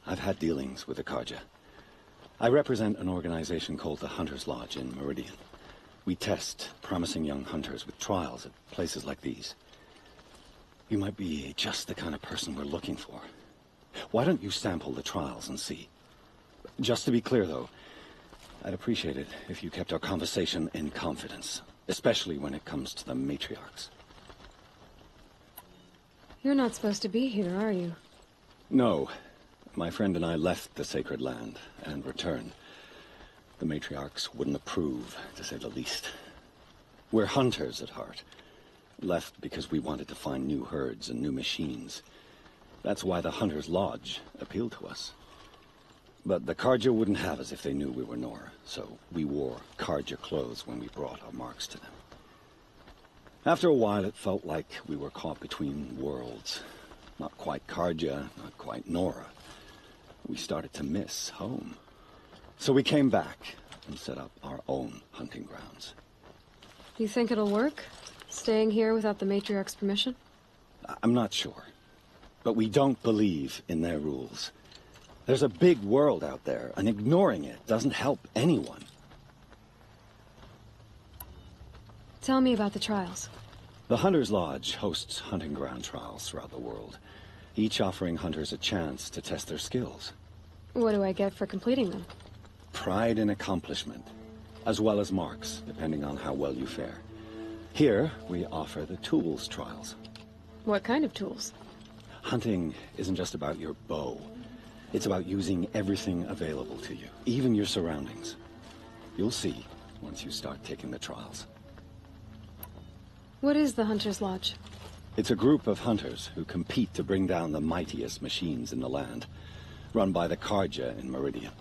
I've had dealings with the Karja. I represent an organization called the Hunter's Lodge in Meridian. We test promising young hunters with trials at places like these. You might be just the kind of person we're looking for. Why don't you sample the trials and see? Just to be clear, though, I'd appreciate it if you kept our conversation in confidence, especially when it comes to the matriarchs. You're not supposed to be here, are you? No. My friend and I left the sacred land and returned. The matriarchs wouldn't approve, to say the least. We're hunters at heart. Left because we wanted to find new herds and new machines. That's why the Hunter's Lodge appealed to us. But the Karja wouldn't have us if they knew we were Nora, so we wore Karja clothes when we brought our marks to them. After a while, it felt like we were caught between worlds. Not quite Karja, not quite Nora. We started to miss home. So we came back and set up our own hunting grounds. You think it'll work? Staying here without the Matriarch's permission? I'm not sure. But we don't believe in their rules. There's a big world out there, and ignoring it doesn't help anyone. Tell me about the trials. The Hunter's Lodge hosts hunting ground trials throughout the world, each offering hunters a chance to test their skills. What do I get for completing them? Pride in accomplishment. as well as marks, depending on how well you fare. Here, we offer the tools trials. What kind of tools? Hunting isn't just about your bow. It's about using everything available to you, even your surroundings. You'll see once you start taking the trials. What is the Hunter's Lodge? It's a group of hunters who compete to bring down the mightiest machines in the land, run by the Karja in Meridian.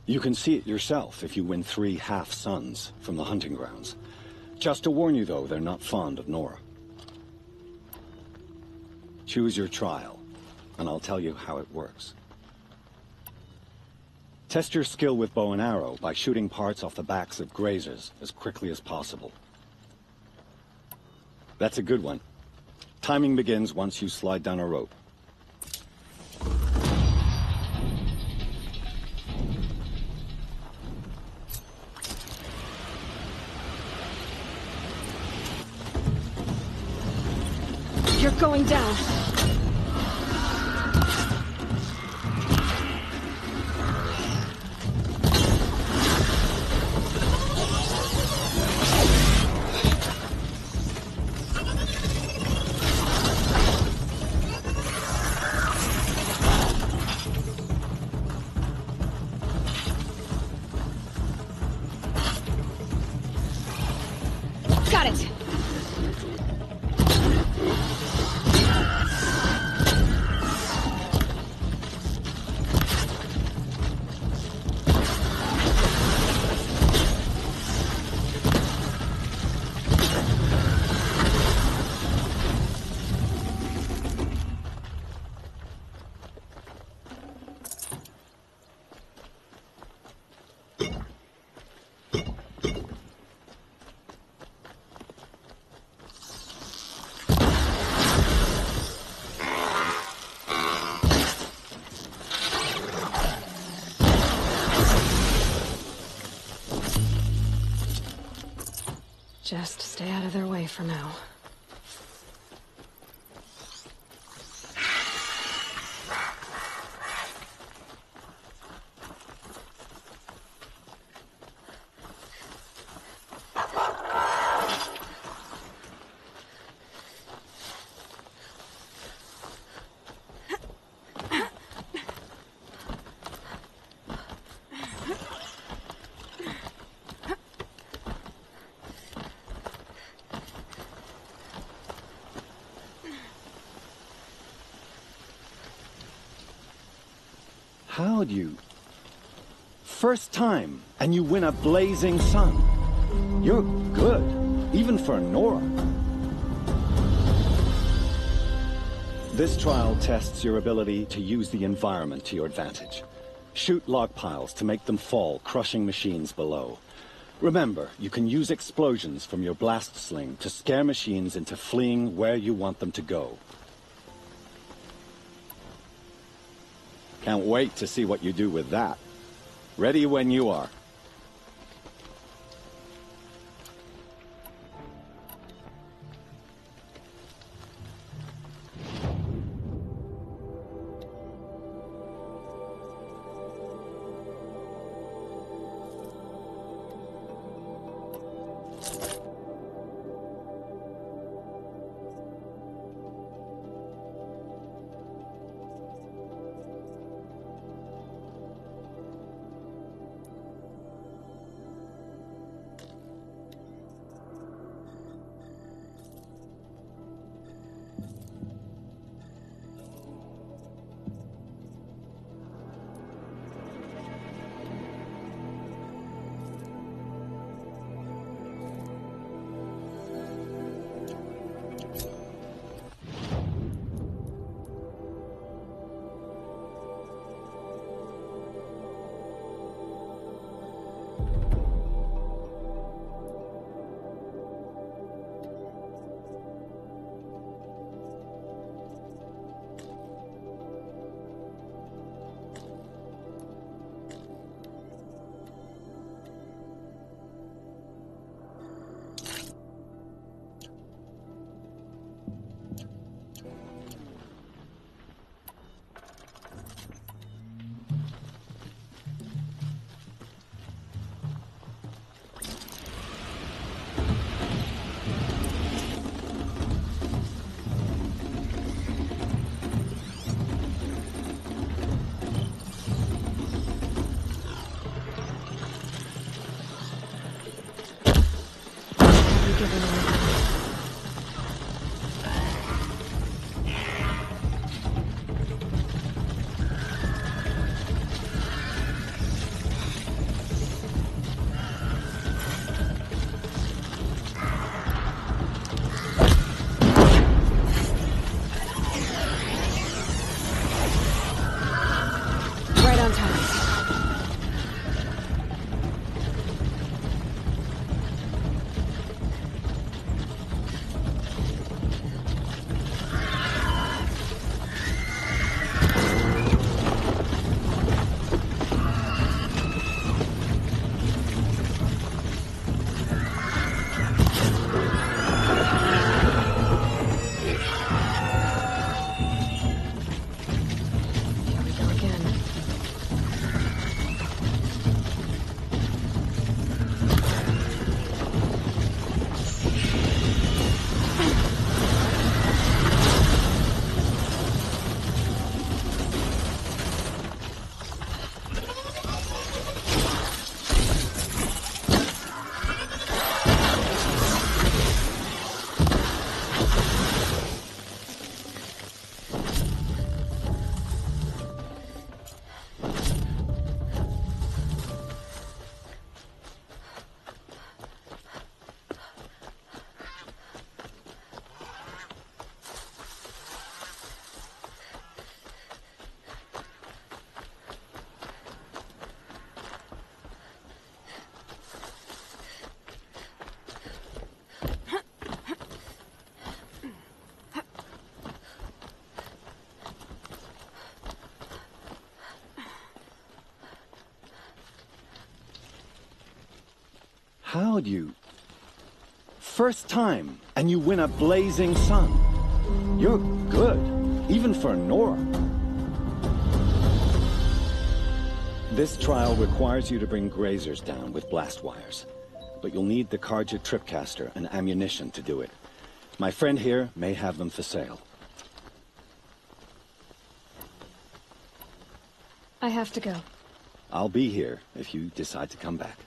You can see it yourself if you win 3 half-suns from the hunting grounds. Just to warn you, though, they're not fond of Nora. Choose your trial, and I'll tell you how it works. Test your skill with bow and arrow by shooting parts off the backs of grazers as quickly as possible. That's a good one. Timing begins once you slide down a rope. You're going down. Got it. Just stay out of their way for now. How'd you... First time, and you win a blazing sun. You're good, even for Nora. This trial tests your ability to use the environment to your advantage. Shoot log piles to make them fall, crushing machines below. Remember, you can use explosions from your blast sling to scare machines into fleeing where you want them to go. Can't wait to see what you do with that. Ready when you are. given anything. Right on time. Here we go again. How'd you... First time, and you win a blazing sun. You're good, even for Nora. This trial requires you to bring grazers down with blast wires. But you'll need the Karja tripcaster and ammunition to do it. My friend here may have them for sale. I have to go. I'll be here if you decide to come back.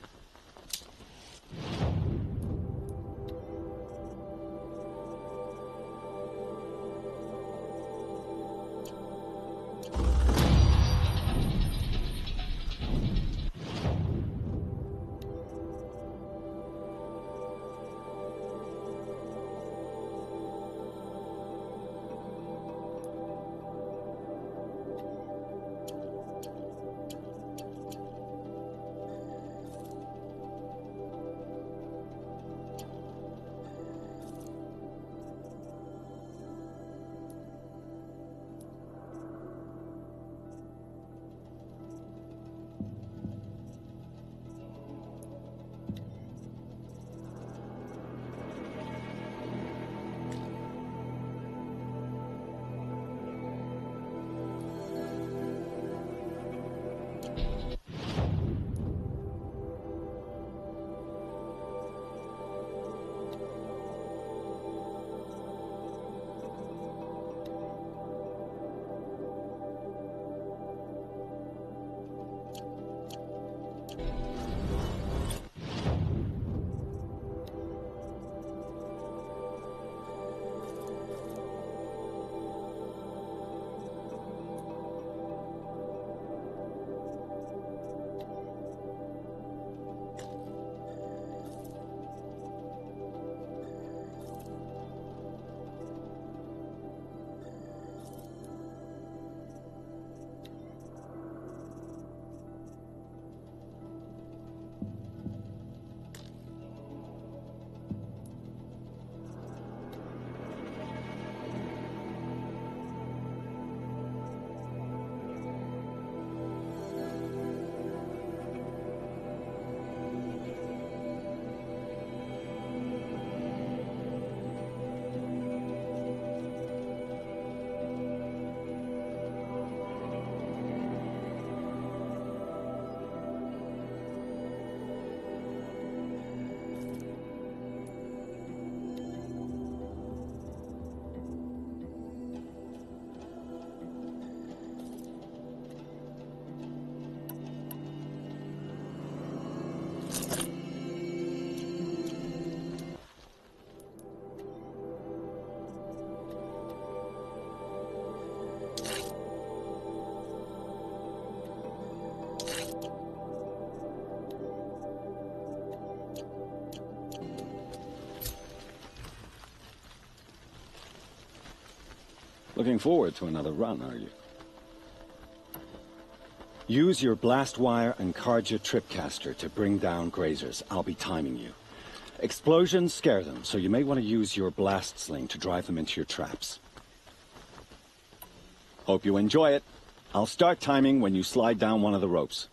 Looking forward to another run, are you? Use your blast wire and Karja tripcaster to bring down grazers. I'll be timing you. Explosions scare them, so you may want to use your blast sling to drive them into your traps. Hope you enjoy it. I'll start timing when you slide down one of the ropes.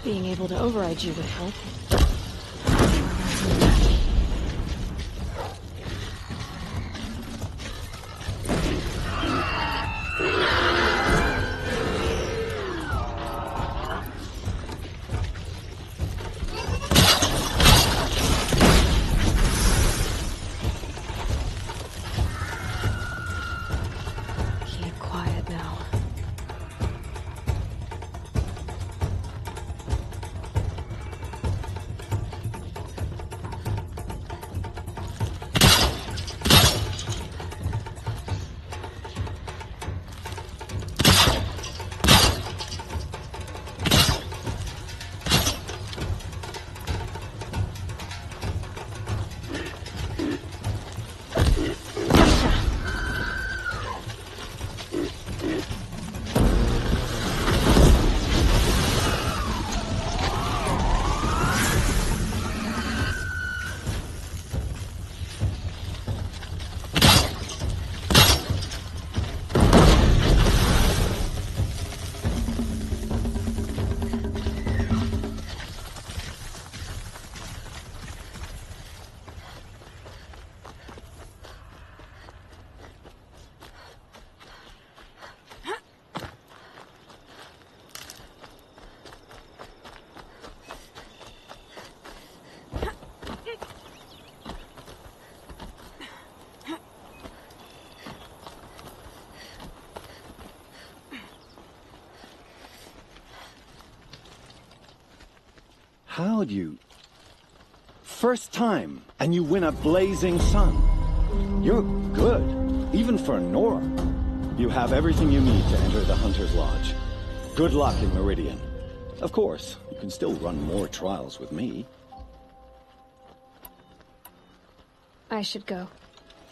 Being able to override you would help. Keep quiet now. How'd you... First time, and you win a blazing sun. You're good, even for Nora. You have everything you need to enter the Hunter's Lodge. Good luck in Meridian. Of course, you can still run more trials with me. I should go.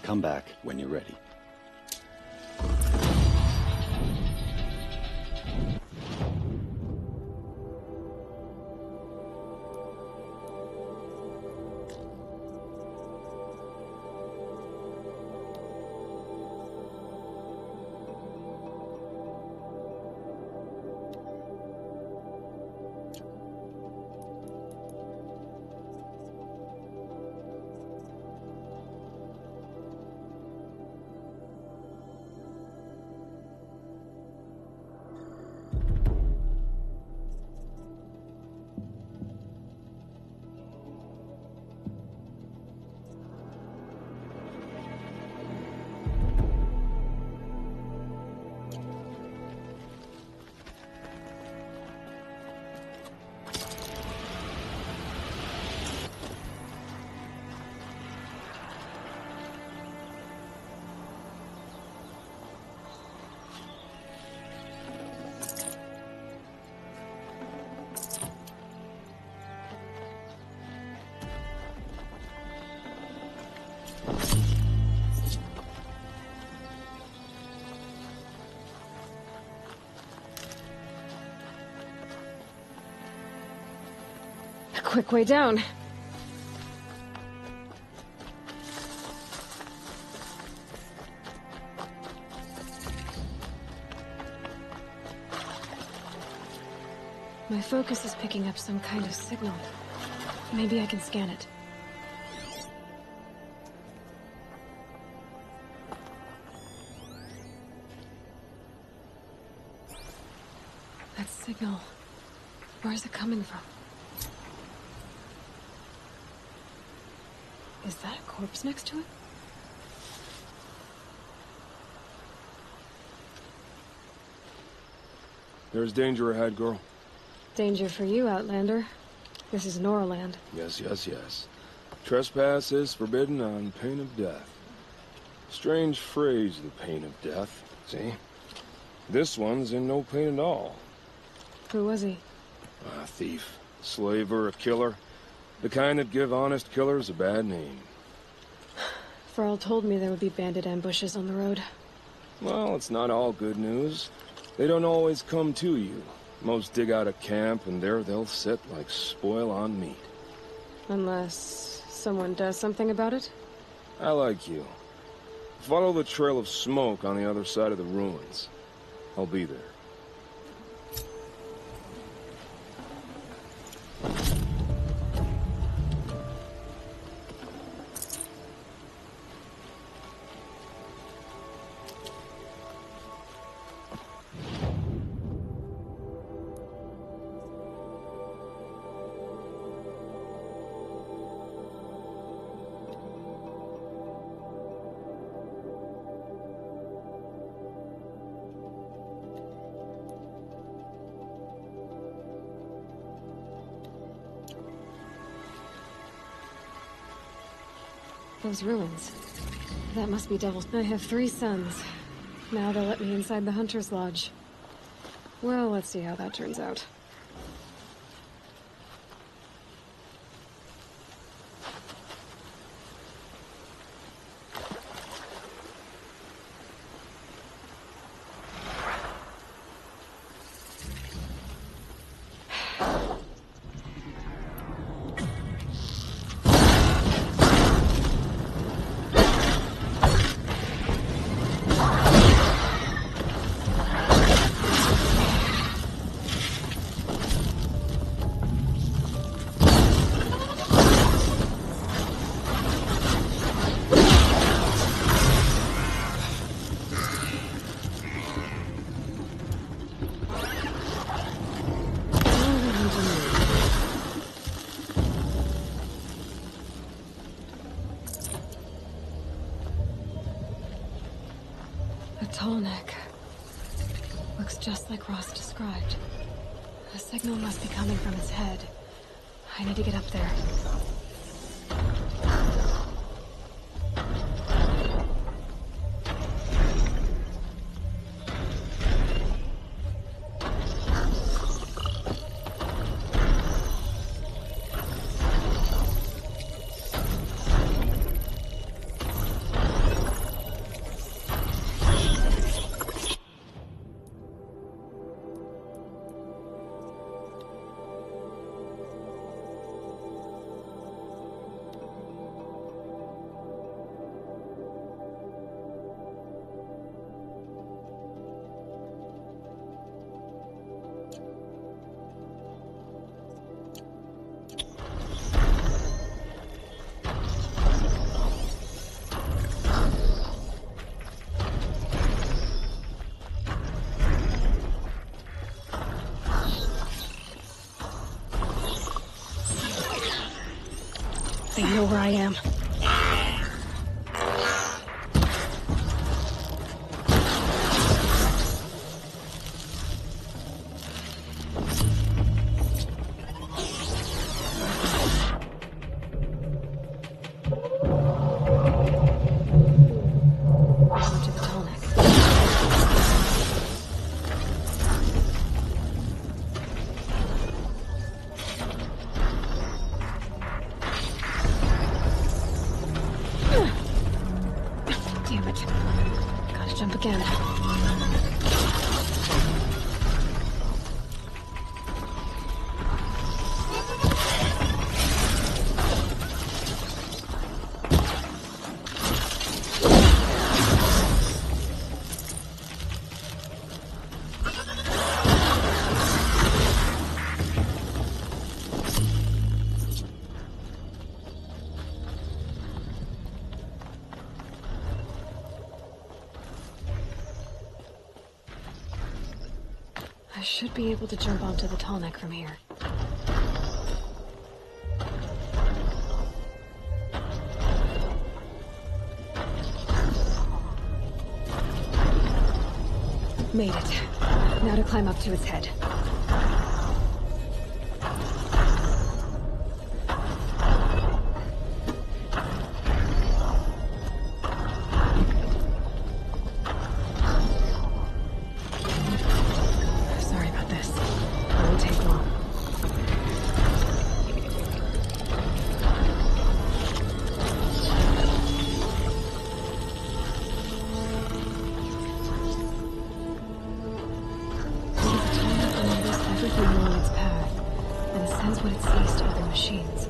Come back when you're ready. A quick way down. My focus is picking up some kind of signal. Maybe I can scan it. That signal. Where is it coming from? Is that a corpse next to it? There's danger ahead, girl. Danger for you, Outlander. This is Norland. Yes, yes, yes. Trespass is forbidden on pain of death. Strange phrase, the pain of death. See? This one's in no pain at all. Who was he? A thief, slaver, a killer. The kind that give honest killers a bad name. Farrell told me there would be bandit ambushes on the road. Well, it's not all good news. They don't always come to you. Most dig out a camp, and there they'll sit like spoil on meat. Unless someone does something about it? I like you. Follow the trail of smoke on the other side of the ruins. I'll be there. Those ruins. That must be Devil's. I have 3 sons. Now they'll let me inside the Hunter's Lodge. Well, let's see how that turns out. Tall neck. Looks just like Ross described. The signal must be coming from its head. I need to get up there. They know where I am. should be able to jump onto the tall neck from here. Made it. Now to climb up to its head. Sorry about this. It won't take long. Everything along its path, and sends what it sees to other machines.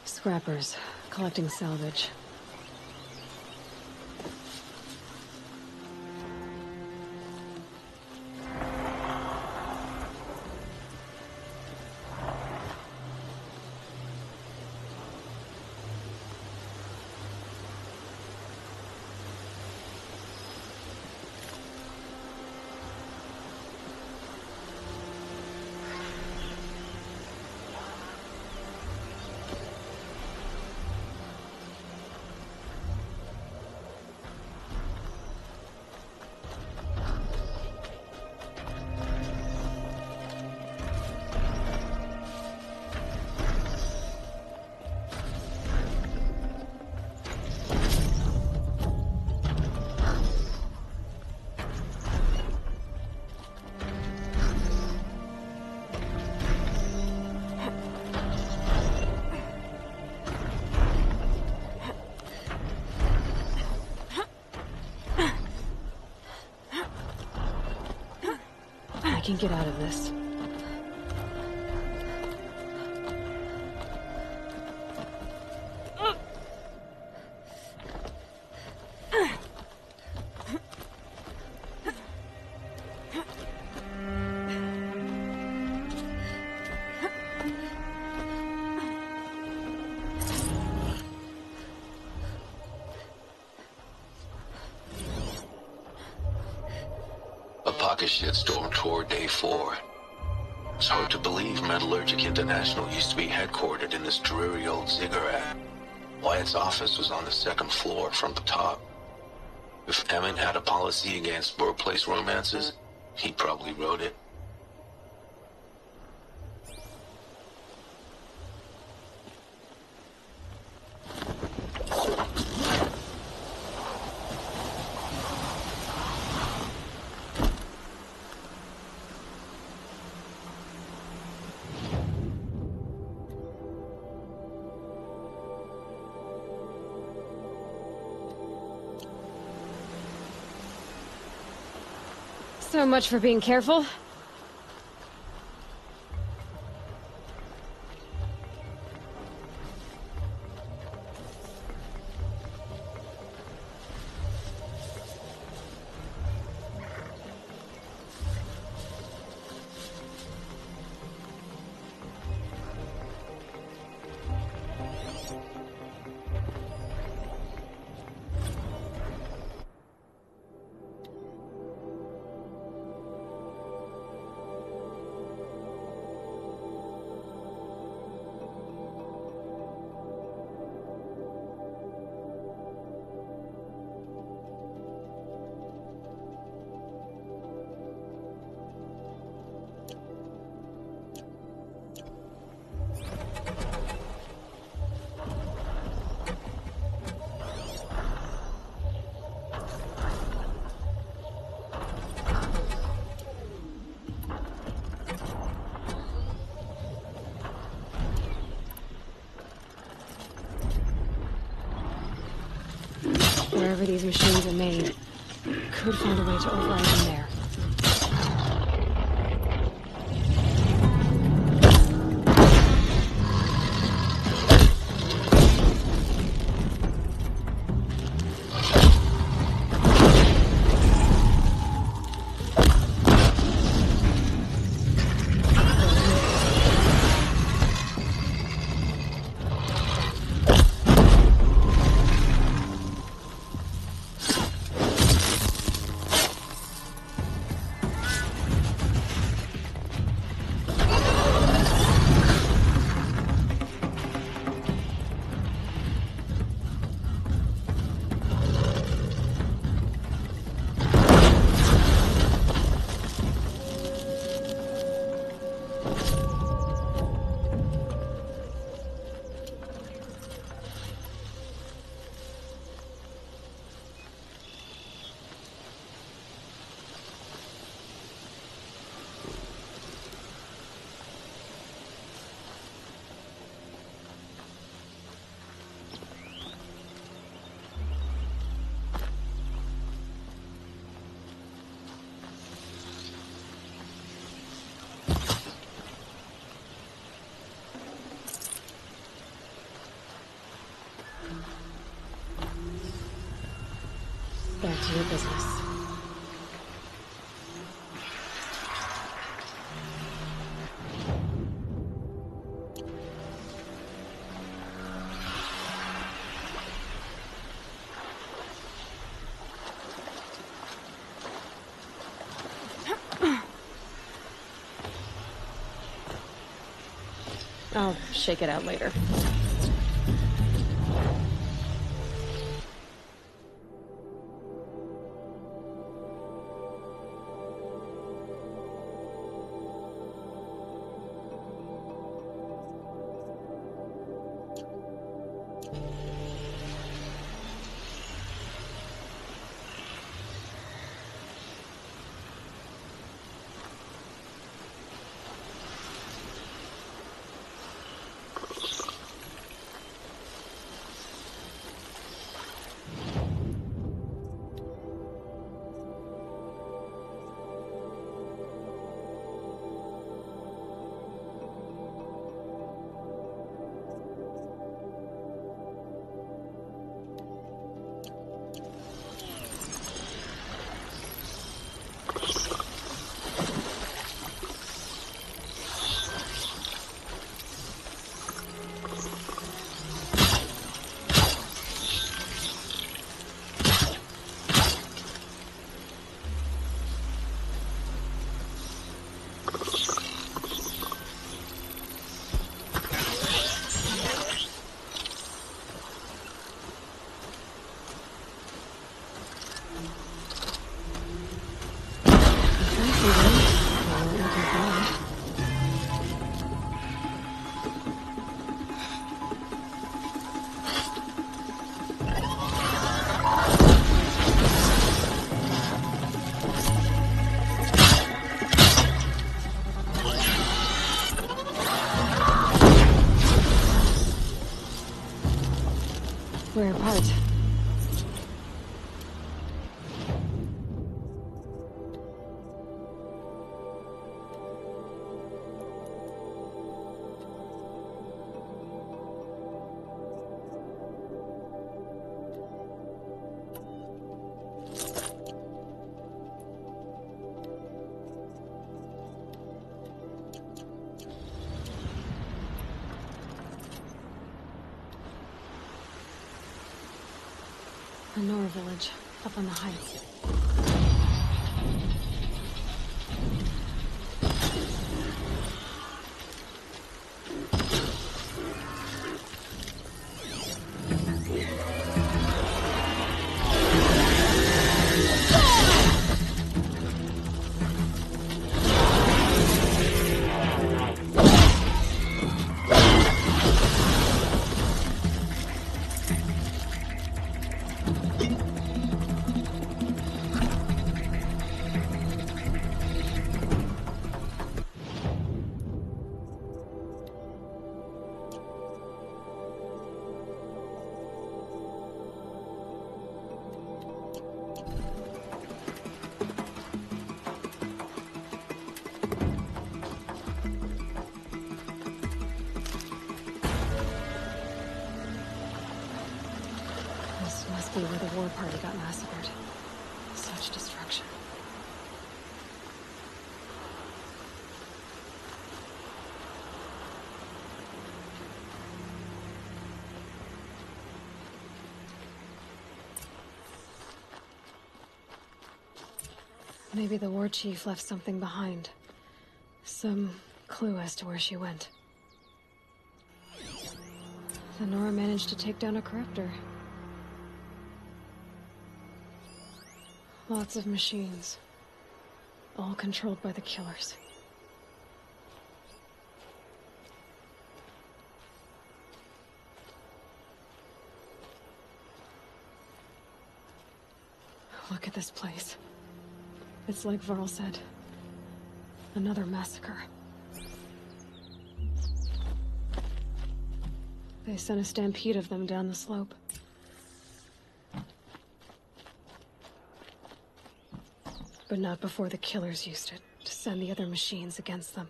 Scrappers, collecting salvage. I can get out of this. Pocket shitstorm toward day 4. It's hard to believe Metallurgic International used to be headquartered in this dreary old ziggurat. Wyatt's office was on the 2nd floor from the top. If Emmett had a policy against workplace romances, he probably wrote it. So much for being careful. Wherever these machines are made, could find a way to override them there. Back to your business. I'll shake it out later. We're apart. The Nora village, up on the heights. Where the war party got massacred. Such destruction. Maybe the war chief left something behind. Some clue as to where she went. The Nora managed to take down a corruptor. Lots of machines. All controlled by the killers. Look at this place. It's like Varl said. Another massacre. They sent a stampede of them down the slope. But not before the killers used it to send the other machines against them.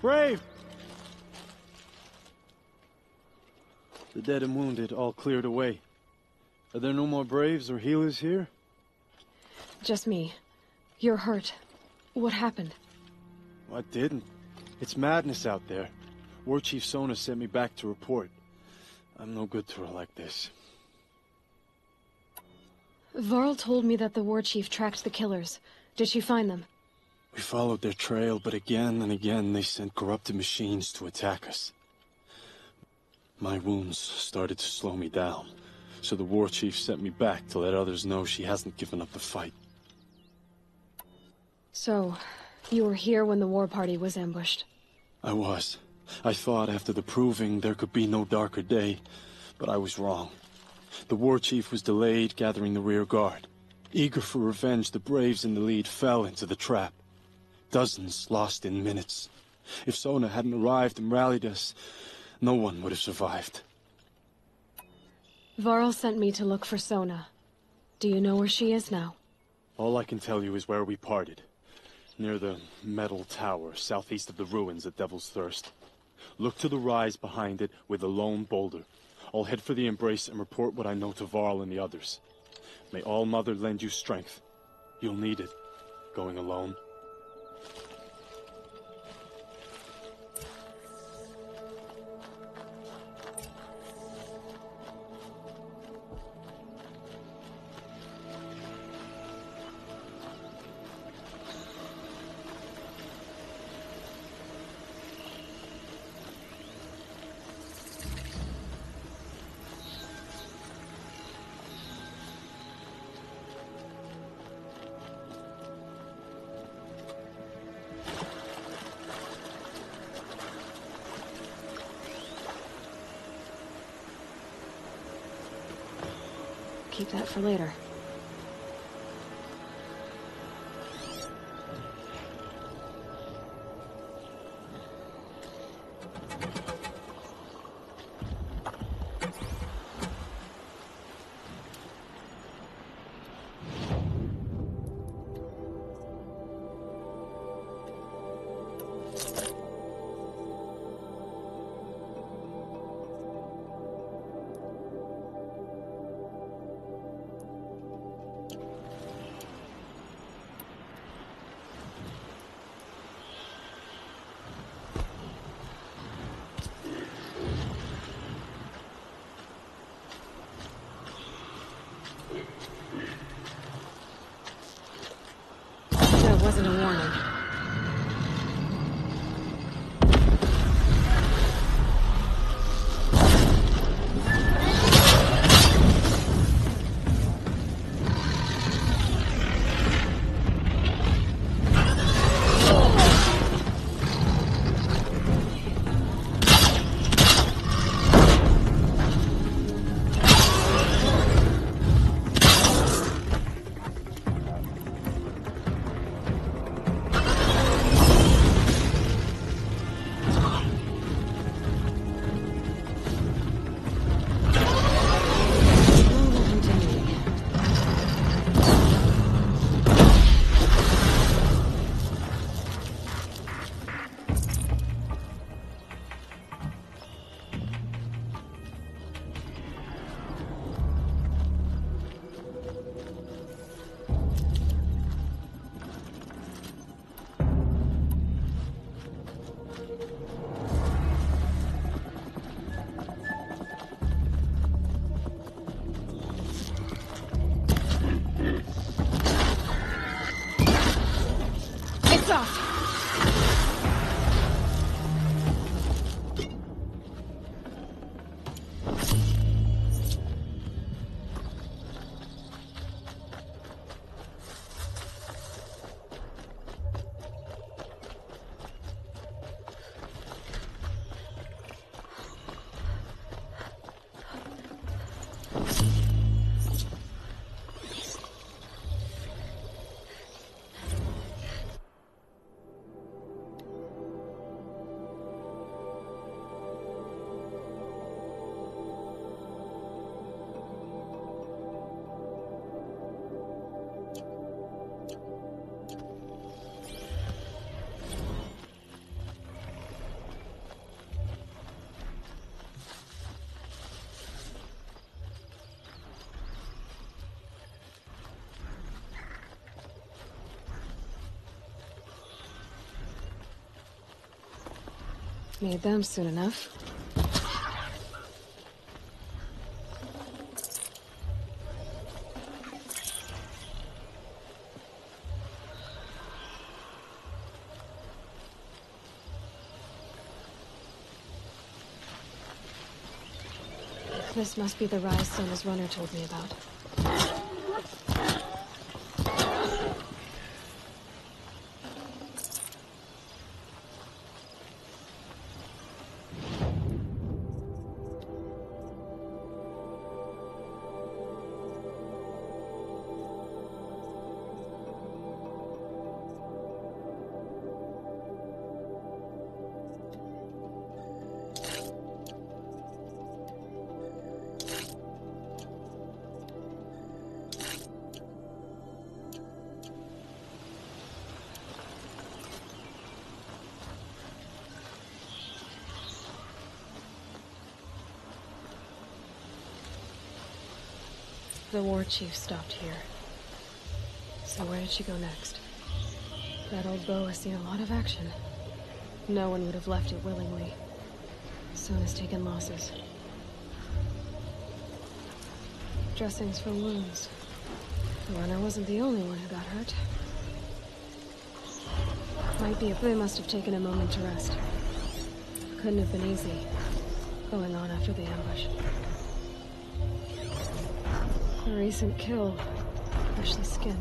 Brave! The dead and wounded all cleared away. Are there no more Braves or healers here? Just me. You're hurt. What happened? I didn't. It's madness out there. War Chief Sona sent me back to report. I'm no good to her like this. Varl told me that the war chief tracked the killers. Did she find them? We followed their trail, but again and again they sent corrupted machines to attack us. My wounds started to slow me down, so the war chief sent me back to let others know she hasn't given up the fight. So, you were here when the war party was ambushed? I was. I thought after the proving there could be no darker day, but I was wrong. The war chief was delayed gathering the rear guard. Eager for revenge, the Braves in the lead fell into the trap. Dozens lost in minutes. If Sona hadn't arrived and rallied us, no one would have survived. Varl sent me to look for Sona. Do you know where she is now? All I can tell you is where we parted. Near the metal tower, southeast of the ruins at Devil's Thirst. Look to the rise behind it with a lone boulder. I'll head for the embrace and report what I know to Varl and the others. May All Mother lend you strength. You'll need it, going alone. Keep that for later. wasn't a warning. It's off! Need them soon enough. This must be the rise Sona's runner told me about. The war chief stopped here. So where did she go next? That old bow has seen a lot of action. No one would have left it willingly. Sona's taken losses. Dressings for wounds. The runner wasn't the only one who got hurt. Might be if they must have taken a moment to rest. Couldn't have been easy, going on after the ambush. A recent kill, freshly skinned.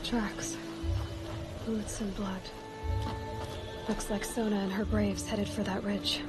Tracks. Boots and blood. Looks like Sona and her braves headed for that ridge.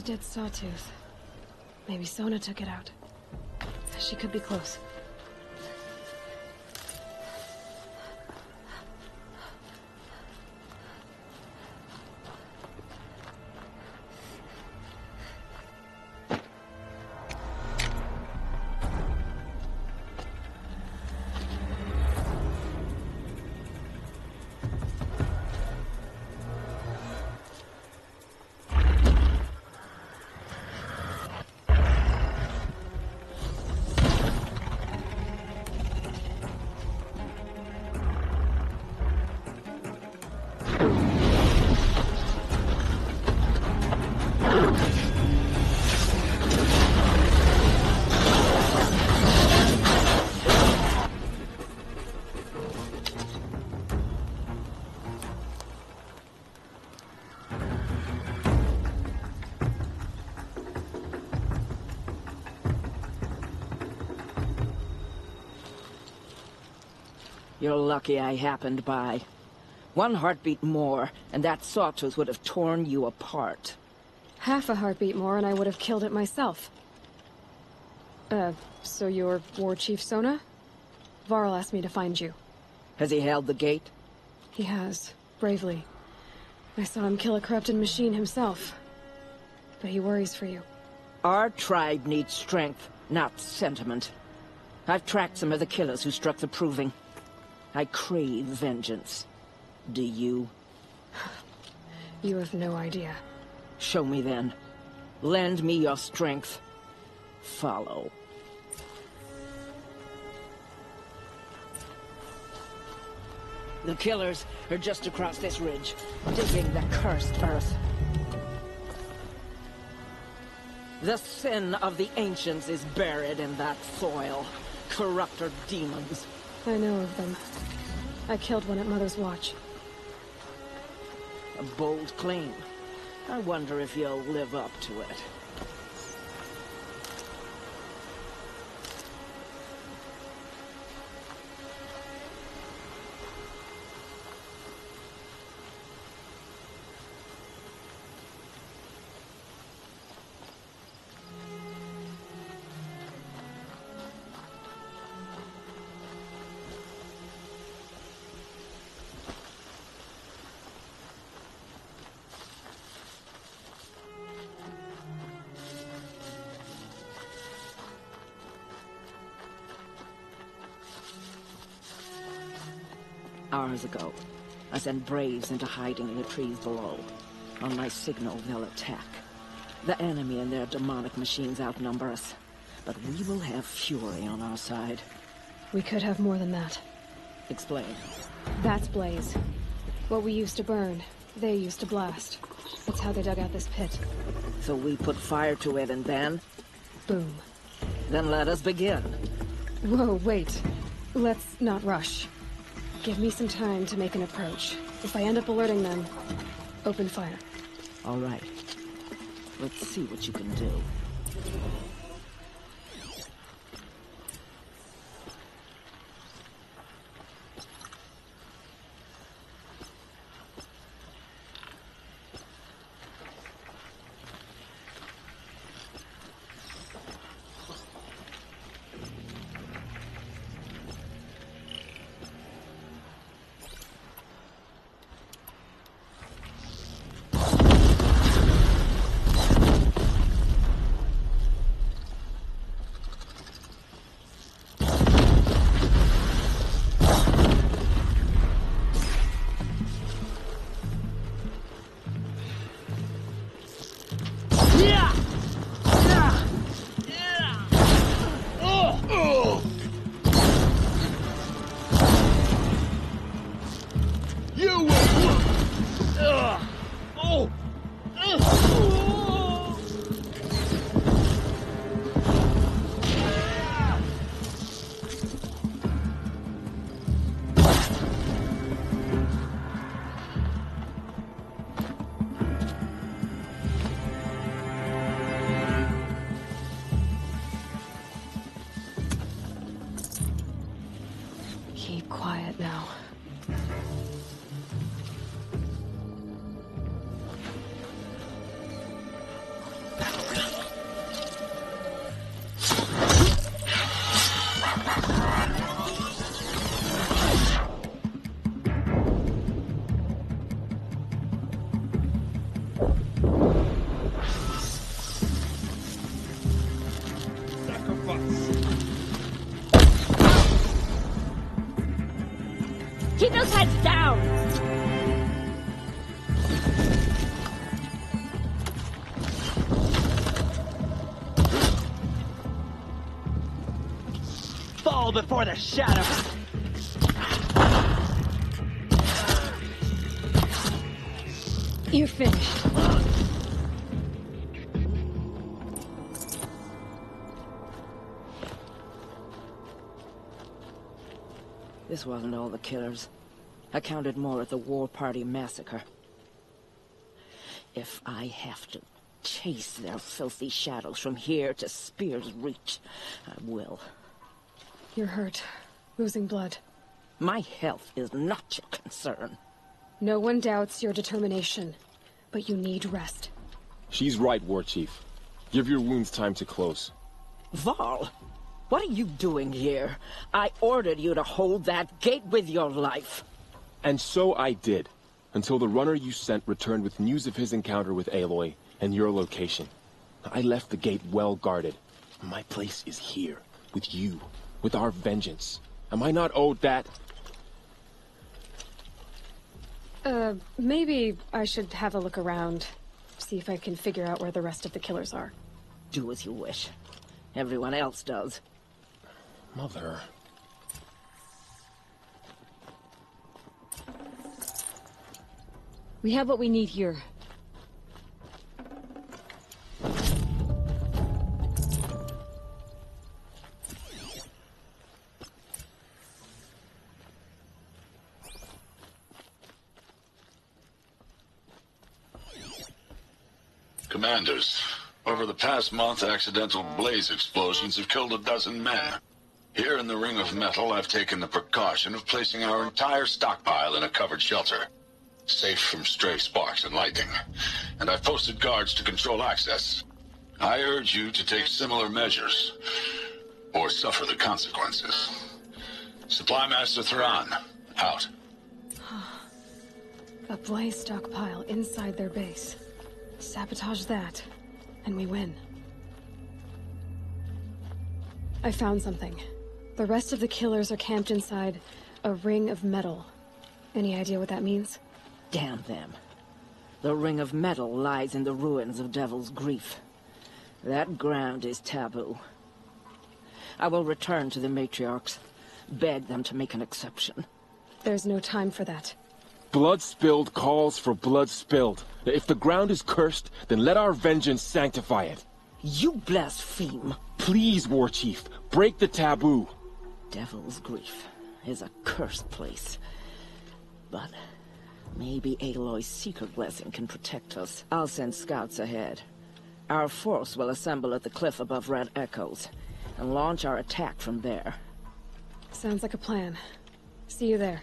dead sawtooth. Maybe Sona took it out. She could be close. You're lucky I happened by. One heartbeat more, and that sawtooth would have torn you apart. Half a heartbeat more and I would have killed it myself. So you're War Chief Sona? Varl asked me to find you. Has he held the gate? He has, bravely. I saw him kill a corrupted machine himself. But he worries for you. Our tribe needs strength, not sentiment. I've tracked some of the killers who struck the Proving. I crave vengeance. Do you? You have no idea. Show me then. Lend me your strength. Follow. The killers are just across this ridge, digging the cursed earth. The sin of the ancients is buried in that soil. Corrupter demons. I know of them. I killed one at Mother's Watch. A bold claim. I wonder if you'll live up to it. Hours ago, I sent Braves into hiding in the trees below. On my signal, they'll attack. The enemy and their demonic machines outnumber us, but we will have fury on our side. We could have more than that. Explain. That's Blaze. What we used to burn, they used to blast. That's how they dug out this pit. So we put fire to it and then? Boom. Then let us begin. Whoa, wait. Let's not rush. Give me some time to make an approach. If I end up alerting them, open fire. All right. Let's see what you can do. Keep those heads down! Fall before the shadow! You're finished. This wasn't all the killers. I counted more at the War Party massacre. If I have to chase their filthy shadows from here to Spear's Reach, I will. You're hurt. Losing blood. My health is not your concern. No one doubts your determination, but you need rest. She's right, War Chief. Give your wounds time to close. Val, what are you doing here? I ordered you to hold that gate with your life. And so I did, until the runner you sent returned with news of his encounter with Aloy and your location. I left the gate well guarded. My place is here, with you, with our vengeance. Am I not owed that? Maybe I should have a look around. See if I can figure out where the rest of the killers are. Do as you wish. Everyone else does. Mother... We have what we need here. Commanders, over the past month, accidental blaze explosions have killed 12 men. Here in the Ring of Metal, I've taken the precaution of placing our entire stockpile in a covered shelter, safe from stray sparks and lightning, and I've posted guards to control access. I urge you to take similar measures, or suffer the consequences. Supply Master Thran, out. A blaze stockpile inside their base. Sabotage that, and we win. I found something. The rest of the killers are camped inside a ring of metal. Any idea what that means? Damn them. The Ring of Metal lies in the ruins of Devil's Grief. That ground is taboo. I will return to the matriarchs, beg them to make an exception. There's no time for that. Blood spilled calls for blood spilled. If the ground is cursed, then let our vengeance sanctify it. You blaspheme. Please, War Chief, break the taboo. Devil's Grief is a cursed place. But maybe Aloy's secret blessing can protect us. I'll send scouts ahead. Our force will assemble at the cliff above Red Echoes, and launch our attack from there. Sounds like a plan. See you there.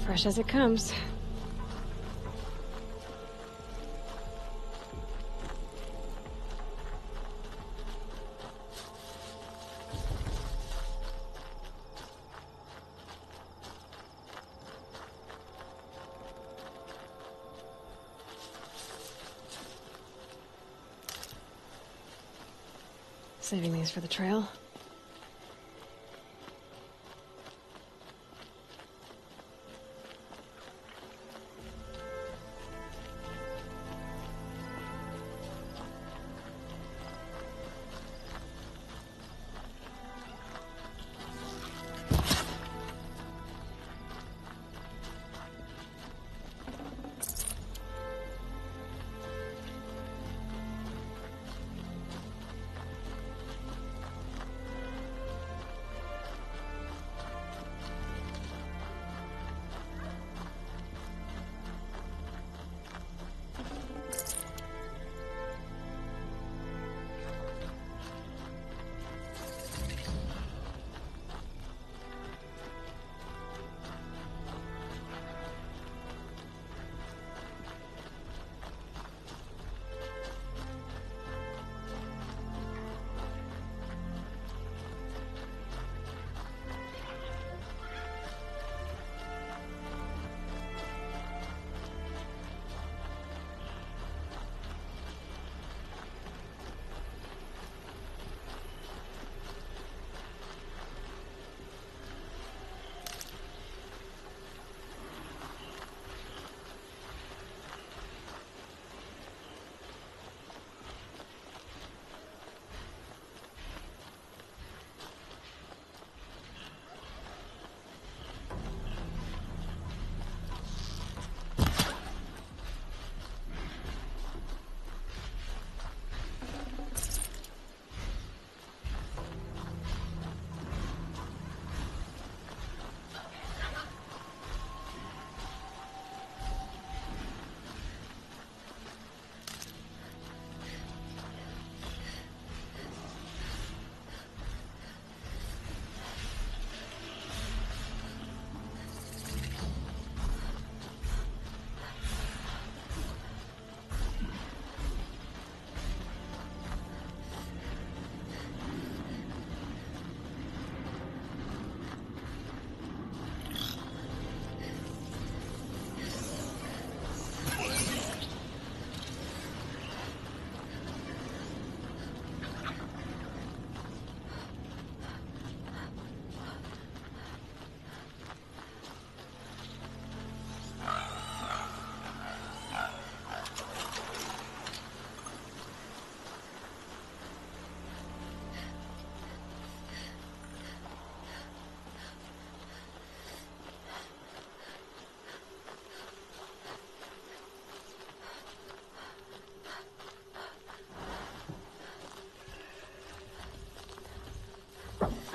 Fresh as it comes. Saving these for the trail.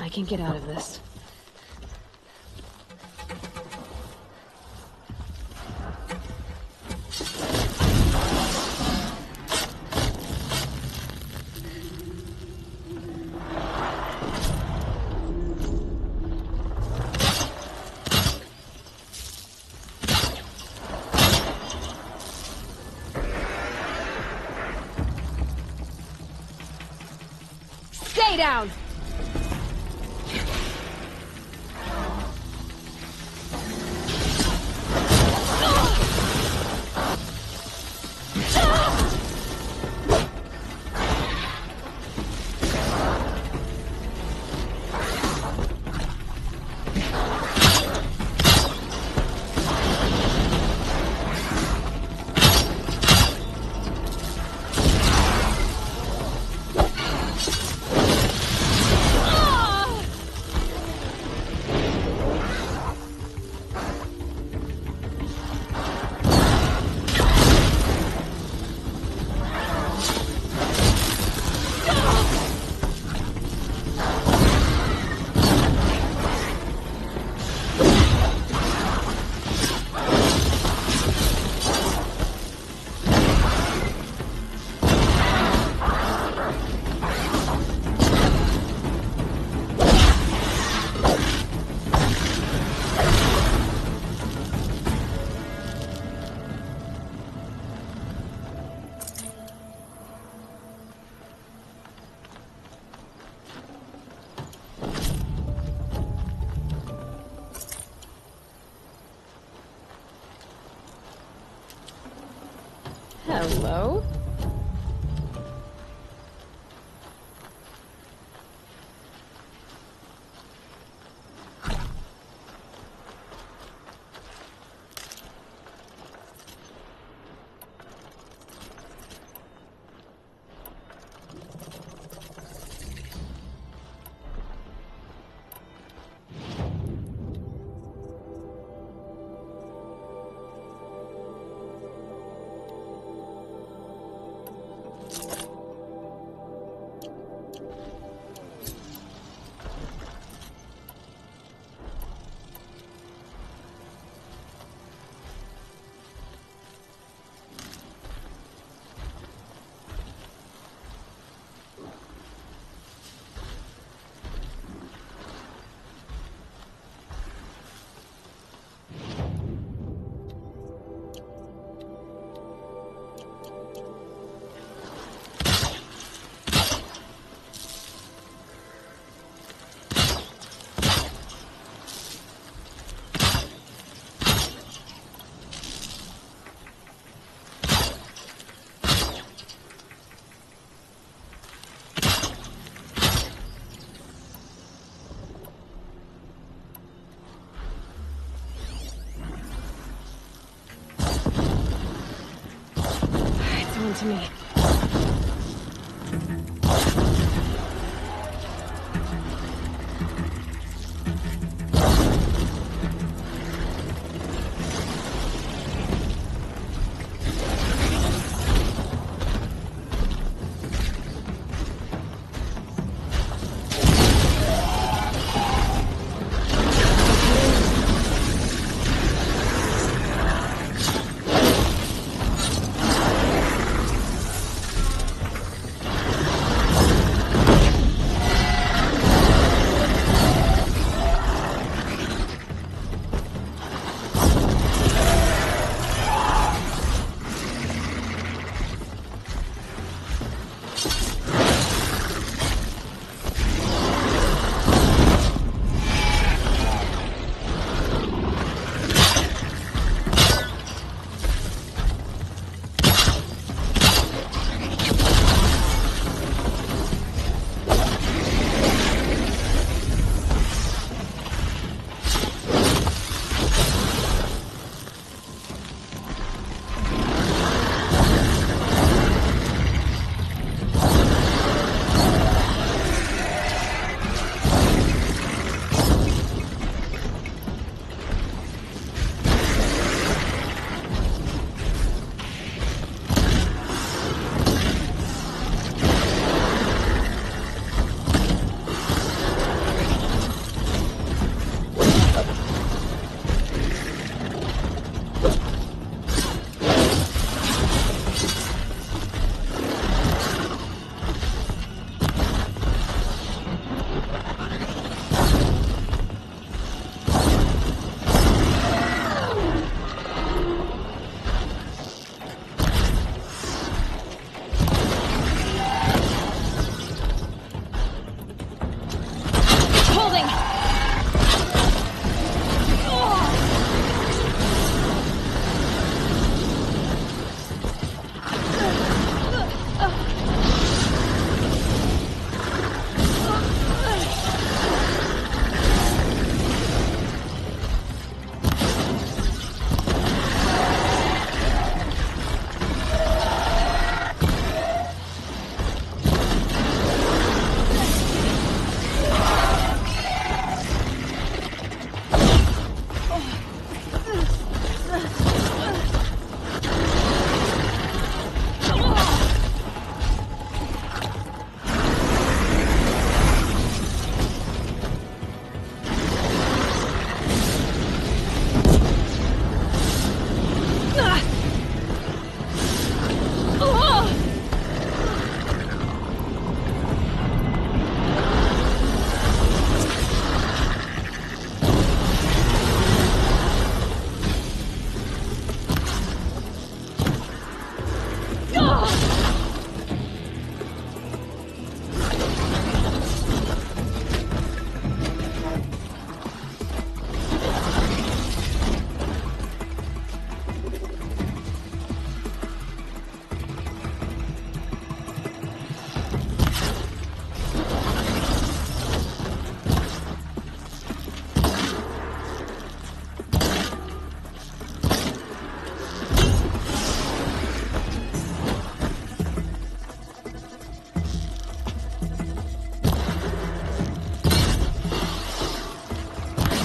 I can get out of this. Stay down! Hello? On to me.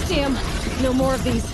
Damn! No more of these.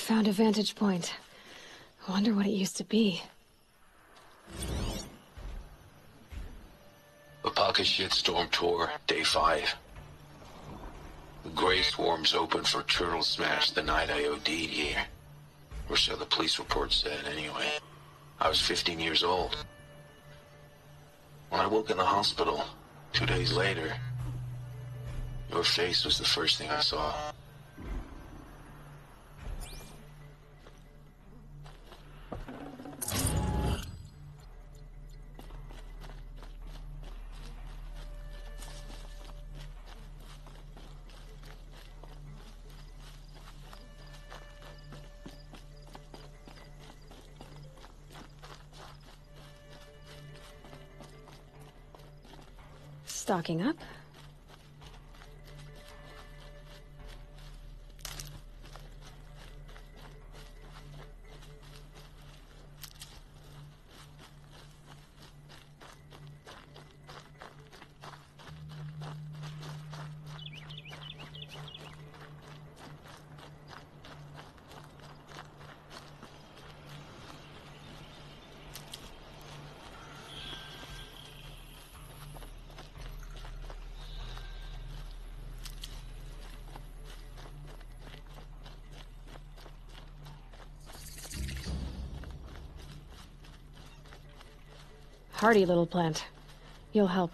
Found a vantage point. I wonder what it used to be. Apaka Shitstorm Tour, Day 5. The Grey Swarms opened for Turtle Smash the night I OD'd here. Or so the police report said, anyway. I was 15 years old. When I woke in the hospital, 2 days later, your face was the first thing I saw. Stocking up. Hardy little plant. You'll help.